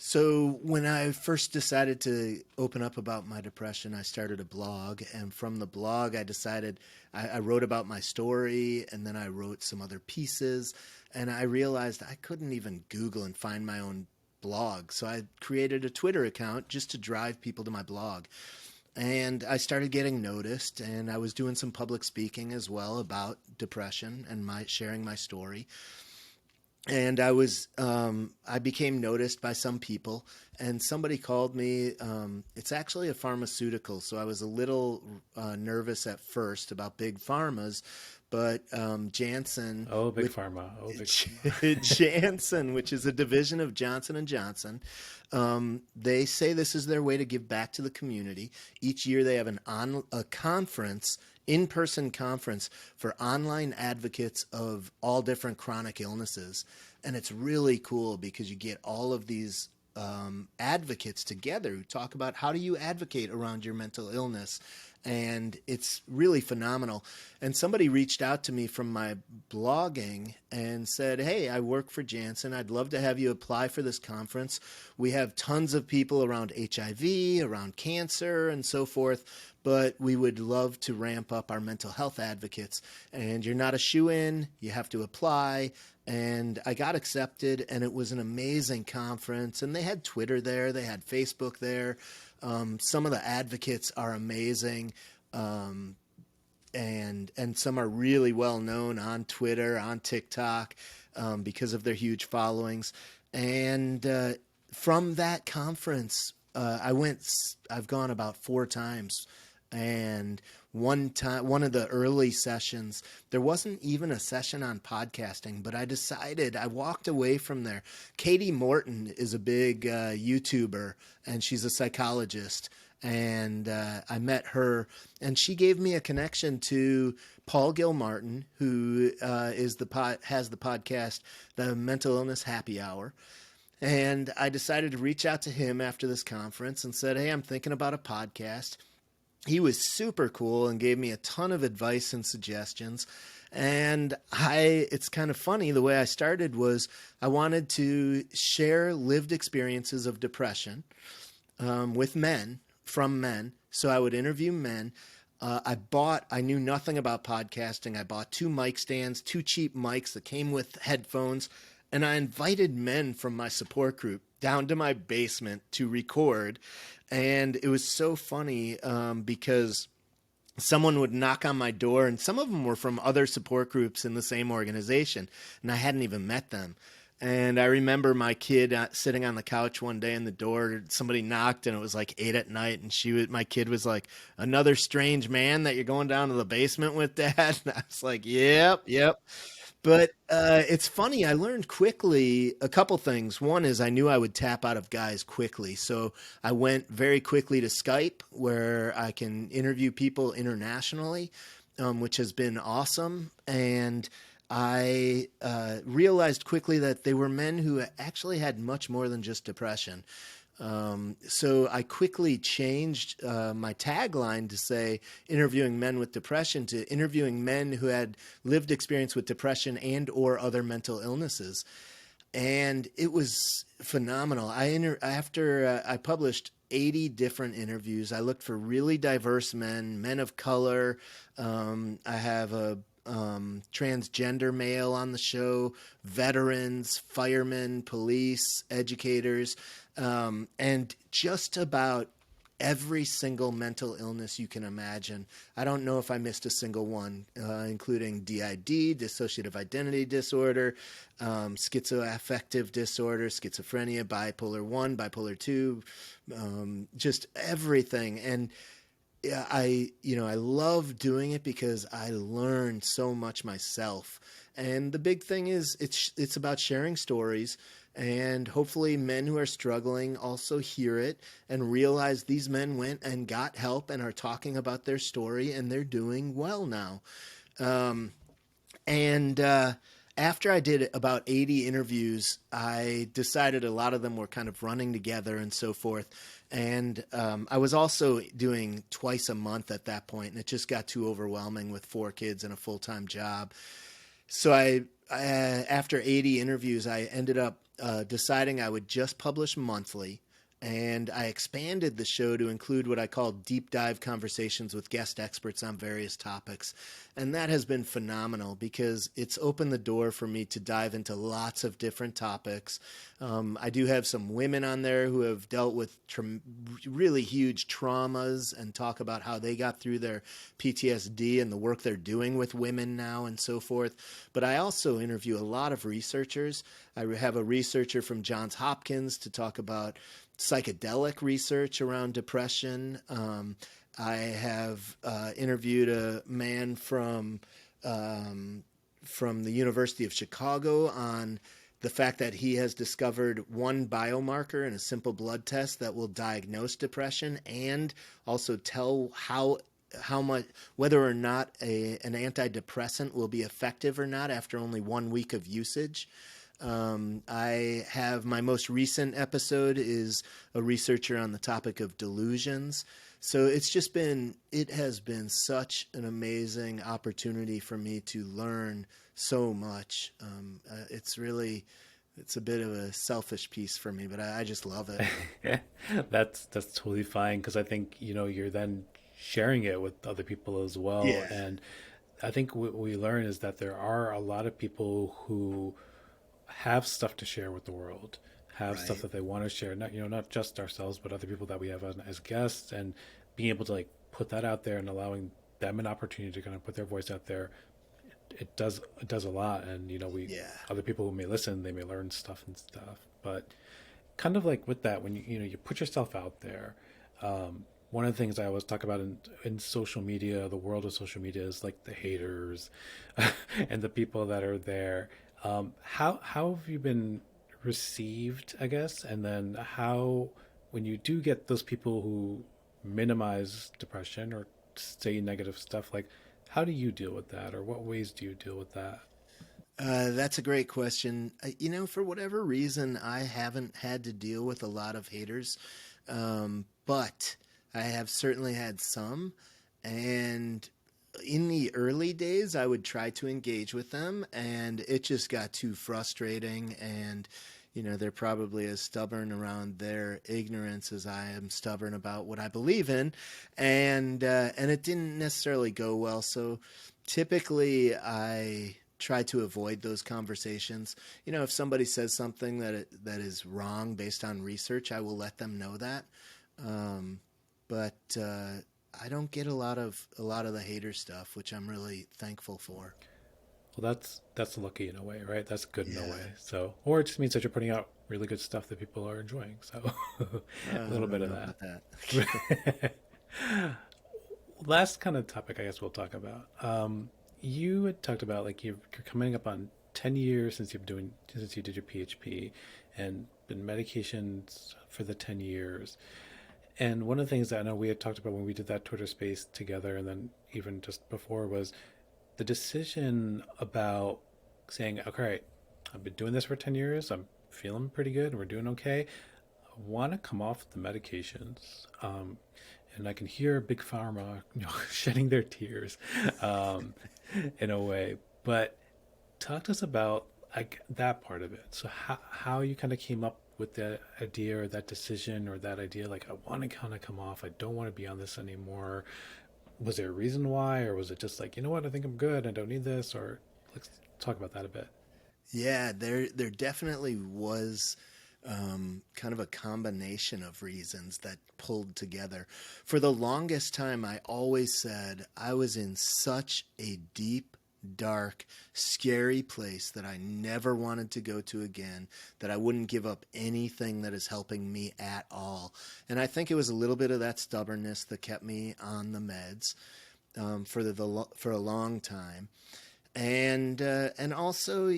So when I first decided to open up about my depression, I started a blog, and from the blog, I wrote about my story, and then I wrote some other pieces, and I realized I couldn't even Google and find my own blog. So I created a Twitter account just to drive people to my blog. And I started getting noticed, and I was doing some public speaking as well about depression and my sharing my story. And I became noticed by some people, and somebody called me. It's actually a pharmaceutical, so I was a little nervous at first about big pharmas, but Janssen, Oh, big which pharma. Oh, big pharma. Janssen, which is a division of Johnson and Johnson, they say this is their way to give back to the community. Each year they have a conference, in-person conference for online advocates of all different chronic illnesses. And it's really cool because you get all of these advocates together who talk about how do you advocate around your mental illness. And it's really phenomenal. And somebody reached out to me from my blogging and said, hey, I work for Janssen. I'd love to have you apply for this conference. We have tons of people around HIV, around cancer, and so forth, but we would love to ramp up our mental health advocates. And you're not a shoo-in. You have to apply. And I got accepted, and it was an amazing conference. And they had Twitter there. They had Facebook there. Some of the advocates are amazing, and some are really well known on Twitter, on TikTok, because of their huge followings. And from that conference, I've gone about 4 times And one time, one of the early sessions, there wasn't even a session on podcasting, but I walked away from there. Katie Morton is a big YouTuber, and she's a psychologist. And I met her, and she gave me a connection to Paul Gilmartin, who has the podcast, the Mental Illness Happy Hour. And I decided to reach out to him after this conference and said, "Hey, I'm thinking about a podcast." He was super cool and gave me a ton of advice and suggestions. And it's kind of funny. The way I started was I wanted to share lived experiences of depression with men, from men. So I would interview men. I knew nothing about podcasting. I bought 2 mic stands, 2 cheap mics that came with headphones, and I invited men from my support group down to my basement to record. And it was so funny because someone would knock on my door, and some of them were from other support groups in the same organization, and I hadn't even met them. And I remember my kid sitting on the couch one day, and the door, somebody knocked, and it was like 8 p.m, and my kid was like, "Another strange man that you're going down to the basement with, Dad?" And I was like, "Yep, yep." But it's funny. I learned quickly a couple things. One is I knew I would tap out of guys quickly. So I went very quickly to Skype, where I can interview people internationally, which has been awesome. And I realized quickly that they were men who actually had much more than just depression. So I quickly changed my tagline to say interviewing men with depression to interviewing men who had lived experience with depression and or other mental illnesses. And it was phenomenal. After I published 80 different interviews, I looked for really diverse men of color. I have a transgender male on the show, veterans, firemen, police, educators, and just about every single mental illness you can imagine. I don't know if I missed a single one, including DID, dissociative identity disorder, schizoaffective disorder, schizophrenia, bipolar 1, bipolar 2, just everything. And yeah, I love doing it because I learn so much myself. And the big thing is it's about sharing stories, and hopefully men who are struggling also hear it and realize these men went and got help and are talking about their story, and they're doing well now. Um, and After I did about 80 interviews, I decided a lot of them were kind of running together and so forth. And I was also doing twice a month at that point, and it just got too overwhelming with 4 kids and a full-time job. So after 80 interviews, I ended up deciding I would just publish monthly, and I expanded the show to include what I call deep dive conversations with guest experts on various topics. And that has been phenomenal because it's opened the door for me to dive into lots of different topics. I do have some women on there who have dealt with really huge traumas and talk about how they got through their PTSD and the work they're doing with women now and so forth. But I also interview a lot of researchers. I have a researcher from Johns Hopkins to talk about psychedelic research around depression. I have interviewed a man from the University of Chicago on the fact that he has discovered one biomarker in a simple blood test that will diagnose depression and also tell how much, whether or not an antidepressant will be effective or not after only 1 week of usage. I have my most recent episode is a researcher on the topic of delusions. So it has been such an amazing opportunity for me to learn so much. It's a bit of a selfish piece for me, but I just love it. That's totally fine because I think you're then sharing it with other people as well. Yeah, And I think what we learn is that there are a lot of people who have stuff to share with the world, have stuff right. that they want to share, not just ourselves, but other people that we have as guests, and being able to like put that out there and allowing them an opportunity to kind of put their voice out there. It does a lot, and we Yeah. other people who may listen, they may learn stuff and stuff. But kind of like with that, when you put yourself out there, one of the things I always talk about in social media, the world of social media, is like the haters and the people that are there. How have you been received, I guess? And then how, when you do get those people who minimize depression or say negative stuff, like how do you deal with that, or what ways do you deal with that? That's a great question. For whatever reason, I haven't had to deal with a lot of haters, but I have certainly had some. And in the early days, I would try to engage with them, and it just got too frustrating. And they're probably as stubborn around their ignorance as I am stubborn about what I believe in, and it didn't necessarily go well. So typically, I try to avoid those conversations. If somebody says something that is wrong based on research, I will let them know that. Um, but I don't get a lot of the hater stuff, which I'm really thankful for. Well, that's lucky in a way, right? That's good in a Yeah, way. So, or it just means that you're putting out really good stuff that people are enjoying. So, a I little bit don't of know that. about that. Last kind of topic, I guess we'll talk about. You had talked about like you're coming up on 10 years since you did your PHP, and been medications for the 10 years. And one of the things that I know we had talked about when we did that Twitter space together, and then even just before, was the decision about saying, okay, I've been doing this for 10 years. I'm feeling pretty good. We're doing okay. I want to come off the medications. And I can hear Big Pharma, shedding their tears um, in a way. But talk to us about like that part of it. So how you kind of came up with that idea or that decision or that idea, like I want to kind of come off. I don't want to be on this anymore. Was there a reason why, or was it just like, you know what, I think I'm good. I don't need this, or let's talk about that a bit. Yeah, there definitely was kind of a combination of reasons that pulled together. For the longest time, I always said I was in such a deep, dark, scary place that I never wanted to go to again, that I wouldn't give up anything that is helping me at all. And I think it was a little bit of that stubbornness that kept me on the meds for a long time. And also,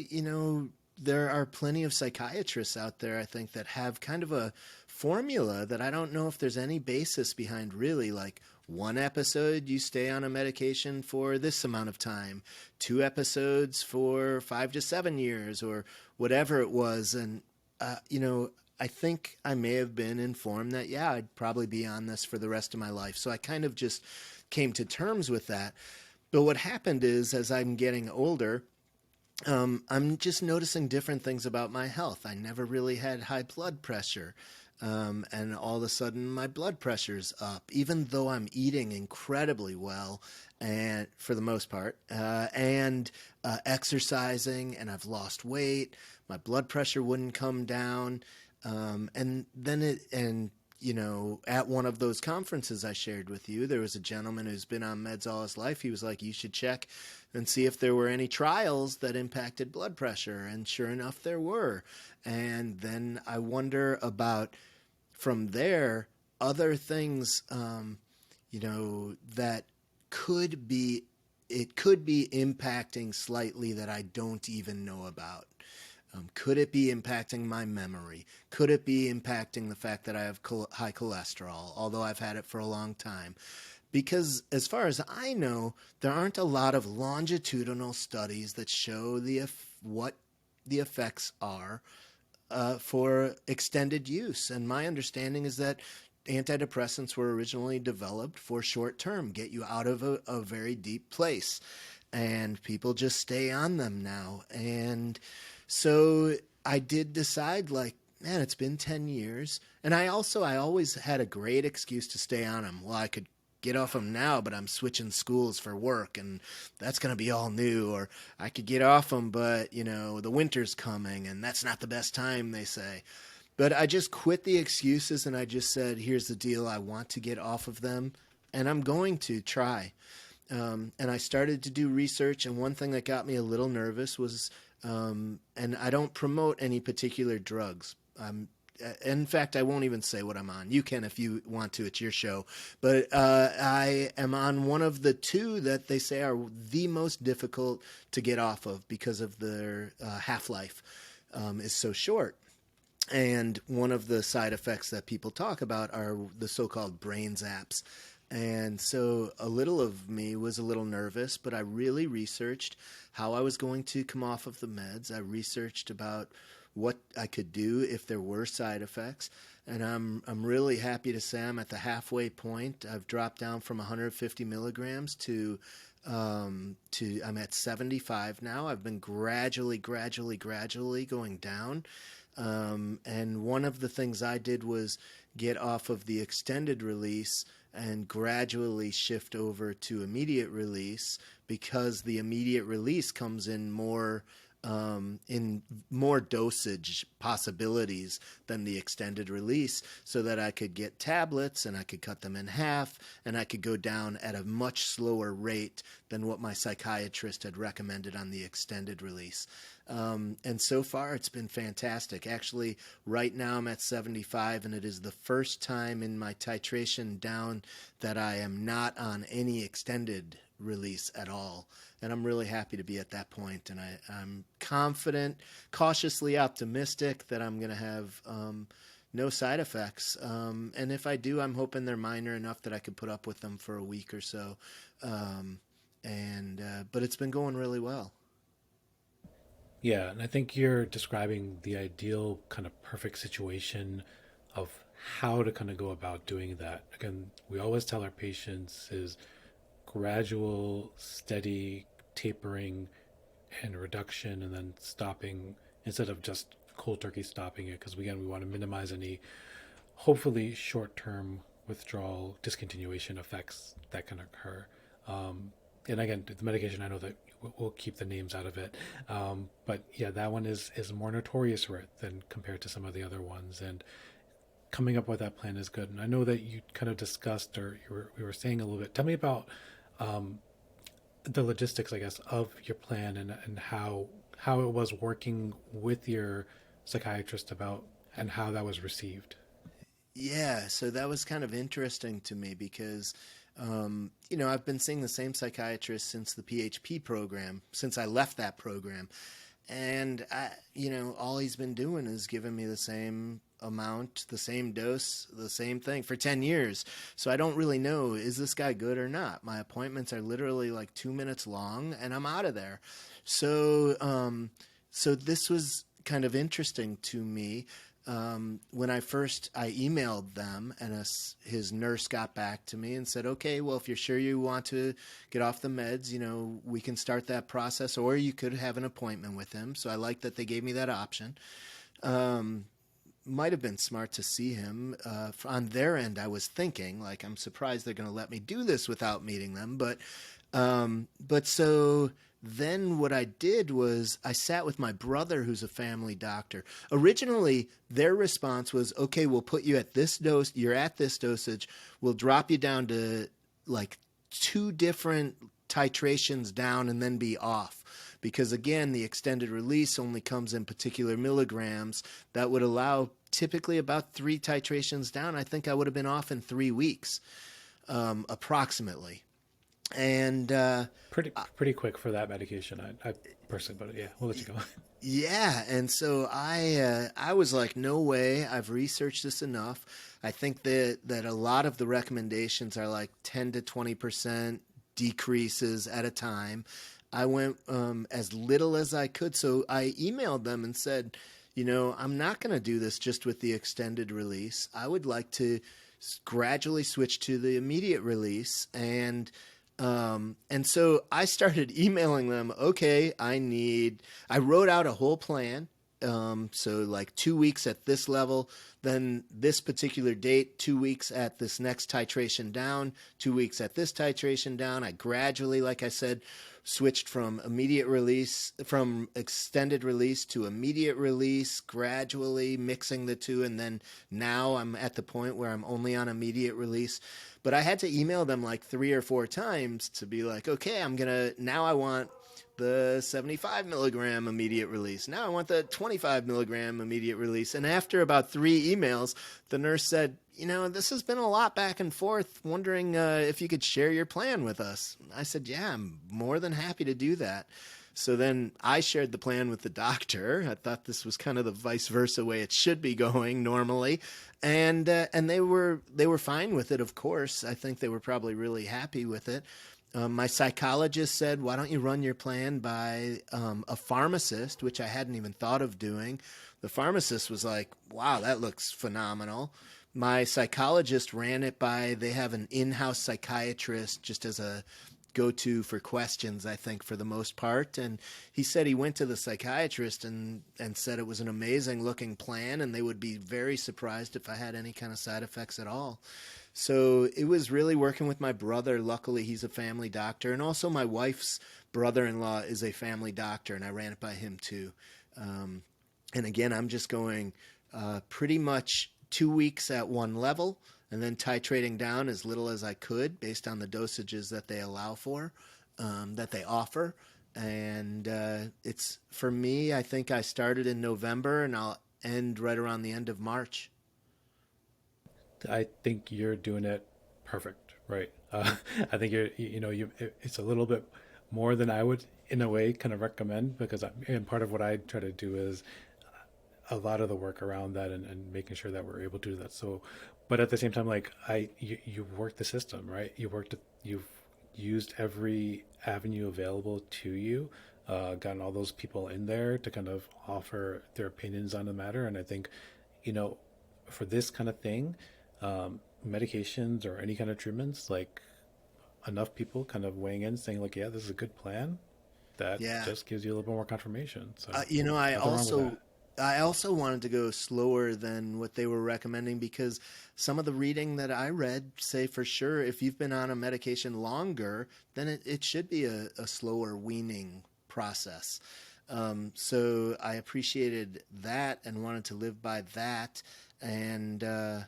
there are plenty of psychiatrists out there, I think, that have kind of a formula that I don't know if there's any basis behind, really. Like, one episode you stay on a medication for this amount of time, 2 episodes for 5 to 7 years, or whatever it was. And I think I may have been informed that, yeah, I'd probably be on this for the rest of my life. So I kind of just came to terms with that. But what happened is, as I'm getting older, I'm just noticing different things about my health. I never really had high blood pressure. And all of a sudden, my blood pressure's up, even though I'm eating incredibly well, and for the most part, and exercising, and I've lost weight. My blood pressure wouldn't come down, and then it and at one of those conferences I shared with you, there was a gentleman who's been on meds all his life. He was like, you should check and see if there were any trials that impacted blood pressure. And sure enough, there were. And then I wonder about, from there, other things, that could be, it could be impacting slightly that I don't even know about. Could it be impacting my memory? Could it be impacting the fact that I have high cholesterol, although I've had it for a long time? Because as far as I know, there aren't a lot of longitudinal studies that show what the effects are for extended use. And my understanding is that antidepressants were originally developed for short term, get you out of a very deep place. And people just stay on them now. And so I did decide, like, man, it's been 10 years. And I always had a great excuse to stay on them. Well, I could get off them now, but I'm switching schools for work and that's going to be all new. Or I could get off them, but, the winter's coming and that's not the best time, they say. But I just quit the excuses and I just said, here's the deal. I want to get off of them and I'm going to try. And I started to do research. And one thing that got me a little nervous was, and I don't promote any particular drugs. I'm in fact, I won't even say what I'm on. You can if you want to. It's your show. But I am on one of the two that they say are the most difficult to get off of because of their half-life is so short. And one of the side effects that people talk about are the so-called brain zaps. And so a little of me was a little nervous, but I really researched how I was going to come off of the meds. I researched about what I could do if there were side effects. And I'm really happy to say I'm at the halfway point. I've dropped down from 150 milligrams to I'm at 75 now. I've been gradually going down. And one of the things I did was get off of the extended release and gradually shift over to immediate release, because the immediate release comes in more dosage possibilities than the extended release, so that I could get tablets and I could cut them in half and I could go down at a much slower rate than what my psychiatrist had recommended on the extended release. And so far it's been fantastic. Actually, right now I'm at 75, and it is the first time in my titration down that I am not on any extended release at all. And I'm really happy to be at that point. And I'm confident, cautiously optimistic that I'm going to have no side effects. And if I do, I'm hoping they're minor enough that I could put up with them for a week or so. But it's been going really well. Yeah, and I think you're describing the ideal kind of perfect situation of how to kind of go about doing that. Again, we always tell our patients is gradual, steady tapering and reduction, and then stopping instead of just cold turkey stopping it, because again, we want to minimize any hopefully short-term withdrawal discontinuation effects that can occur. And again, the medication, I know that we'll keep the names out of it, but yeah, that one is more notorious for it than compared to some of the other ones. And coming up with that plan is good. And I know that you kind of discussed, or we were saying a little bit. Tell me about the logistics, I guess, of your plan, and how it was working with your psychiatrist about, and how that was received. Yeah, so that was kind of interesting to me because, I've been seeing the same psychiatrist since the PHP program, since I left that program. And, all he's been doing is giving me the same amount, the same dose, the same thing for 10 years. So I don't really know, is this guy good or not? My appointments are literally like 2 minutes long and I'm out of there. So this was kind of interesting to me. When I emailed them, and his nurse got back to me and said, okay, well, if you're sure you want to get off the meds, we can start that process, or you could have an appointment with him. So I like that they gave me that option. Might have been smart to see him. On their end, I was thinking, like, I'm surprised they're going to let me do this without meeting them. But so then what I did was I sat with my brother, who's a family doctor. Originally, their response was, okay, we'll put you at this dose. You're at this dosage. We'll drop you down to like 2 different titrations down and then be off. Because again, the extended release only comes in particular milligrams that would allow typically about 3 titrations down. I think I would have been off in 3 weeks, approximately. And pretty quick for that medication. I personally, but yeah, we'll let you go. yeah, and so I was like, no way. I've researched this enough. I think that a lot of the recommendations are like 10 to 20% decreases at a time. I went as little as I could. So I emailed them and said, I'm not going to do this just with the extended release. I would like to gradually switch to the immediate release. And so I started emailing them, okay, I wrote out a whole plan. So like 2 weeks at this level, then this particular date, 2 weeks at this next titration down, 2 weeks at this titration down. I gradually, like I said, switched from extended release to immediate release, gradually mixing the two. And then now I'm at the point where I'm only on immediate release. But I had to email them like 3 or 4 times to be like, okay, now I want the 75 milligram immediate release. Now I want the 25 milligram immediate release. And after about 3 emails, the nurse said, this has been a lot back and forth, wondering if you could share your plan with us. I said, yeah, I'm more than happy to do that. So then I shared the plan with the doctor. I thought this was kind of the vice versa way it should be going normally, and they were fine with it. Of course, I think they were probably really happy with it. My psychologist said, "Why don't you run your plan by a pharmacist?" Which I hadn't even thought of doing. The pharmacist was like, "Wow, that looks phenomenal." My psychologist ran it by. They have an in-house psychiatrist just as a go-to for questions, I think, for the most part. And he said he went to the psychiatrist and said it was an amazing looking plan and they would be very surprised if I had any kind of side effects at all. So it was really working with my brother. Luckily, he's a family doctor. And also my wife's brother-in-law is a family doctor, and I ran it by him too. And again, I'm just going pretty much 2 weeks at one level, and then titrating down as little as I could based on the dosages that they allow for, that they offer. And it's, for me, I think I started in November and I'll end right around the end of March. I think you're doing it perfect, right? I think it's a little bit more than I would, in a way, kind of recommend, because and part of what I try to do is a lot of the work around that, and making sure that we're able to do that. So, but at the same time, like you work the system, right? You've used every avenue available to you, gotten all those people in there to kind of offer their opinions on the matter. And I think, you know, for this kind of thing, medications or any kind of treatments, like enough people kind of weighing in saying like, yeah, this is a good plan, that Yeah. just gives you a little bit more confirmation. So You know, I nothing wrong with also that. I also wanted to go slower than what they were recommending because some of the reading that I read say for sure if you've been on a medication longer, then it should be a slower weaning process. So I appreciated that and wanted to live by that. And yeah,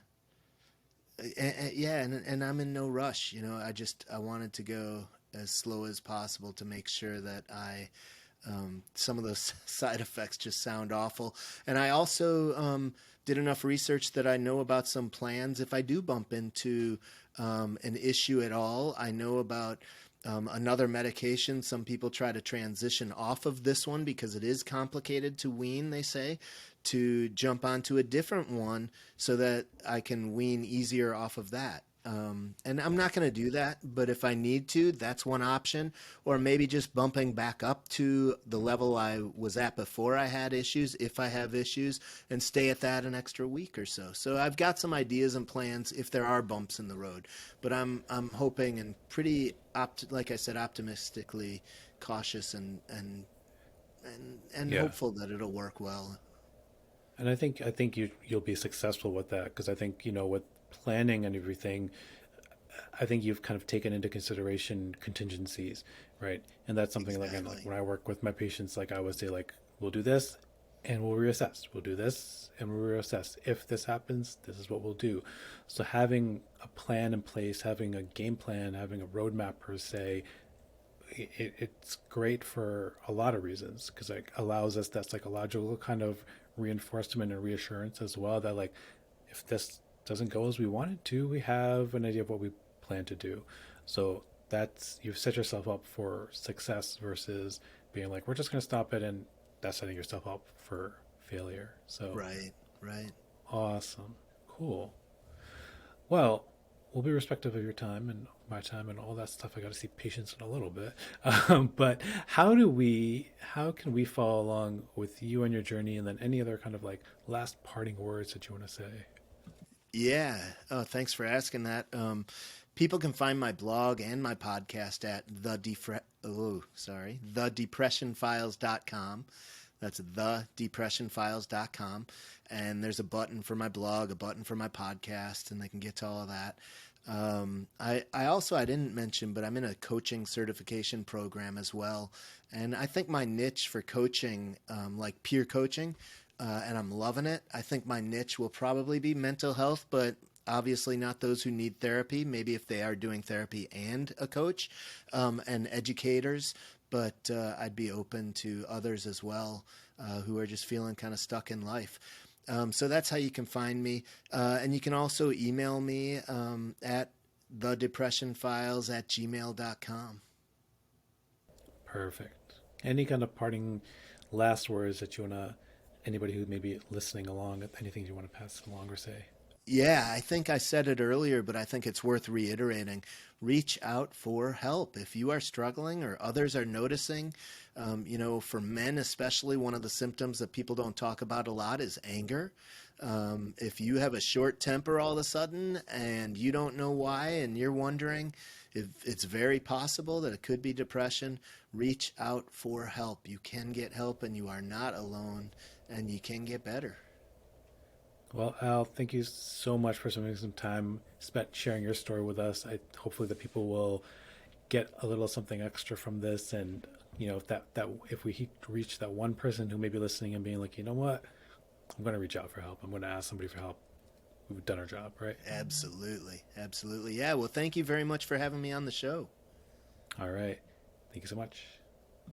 and I'm in no rush. I wanted to go as slow as possible to make sure that some of those side effects just sound awful. And I also did enough research that I know about some plans. If I do bump into an issue at all, I know about another medication. Some people try to transition off of this one because it is complicated to wean, they say, to jump onto a different one so that I can wean easier off of that. And I'm not going to do that, but if I need to, that's one option. Or maybe just bumping back up to the level I was at before I had issues, if I have issues, and stay at that an extra week or so. So I've got some ideas and plans if there are bumps in the road. But I'm hoping and pretty, like I said, optimistically cautious and Yeah. hopeful that it'll work well. And I think you'll be successful with that, because I think, with planning and everything, I think you've kind of taken into consideration contingencies, right? And that's something, like, again, like Exactly. when I work with my patients, like I always say, like, we'll do this and we'll reassess. We'll do this and we'll reassess. If this happens, this is what we'll do. So having a plan in place, having a game plan, having a roadmap per se, it's great for a lot of reasons, because it allows us that psychological kind of reinforcement and reassurance as well, that, like, if this doesn't go as we want it to, we have an idea of what we plan to do. So that's, you've set yourself up for success versus being like, we're just going to stop it, and that's setting yourself up for failure. So Right, right. awesome. Cool. Well, we'll be respectful of your time and my time and all that stuff. I got to see patients in a little bit. But how can we follow along with you on your journey, and then any other kind of like last parting words that you want to say? Yeah. Oh, thanks for asking that. People can find my blog and my podcast at thedepressionfiles.com. That's thedepressionfiles.com. And there's a button for my blog, a button for my podcast, and they can get to all of that. I also, I didn't mention, but I'm in a coaching certification program as well. And I think my niche for coaching, like peer coaching, and I'm loving it. I think my niche will probably be mental health, but obviously not those who need therapy. Maybe if they are doing therapy and a coach, and educators. but I'd be open to others as well who are just feeling kind of stuck in life. So that's how you can find me. And you can also email me at thedepressionfiles@gmail.com. Perfect. Any kind of parting last words that you want to, anybody who may be listening along, anything you want to pass along or say? Yeah, I think I said it earlier, but I think it's worth reiterating. Reach out for help. If you are struggling or others are noticing, for men especially, one of the symptoms that people don't talk about a lot is anger. If you have a short temper all of a sudden and you don't know why and you're wondering if it's very possible that it could be depression, reach out for help. You can get help and you are not alone and you can get better. Well, Al, thank you so much for spending some time spent sharing your story with us. I hopefully the people will get a little something extra from this, and if we reach that one person who may be listening and being like, you know what, I'm going to reach out for help. I'm going to ask somebody for help. We've done our job, right? Absolutely. Absolutely. Yeah. Well, thank you very much for having me on the show. All right. Thank you so much.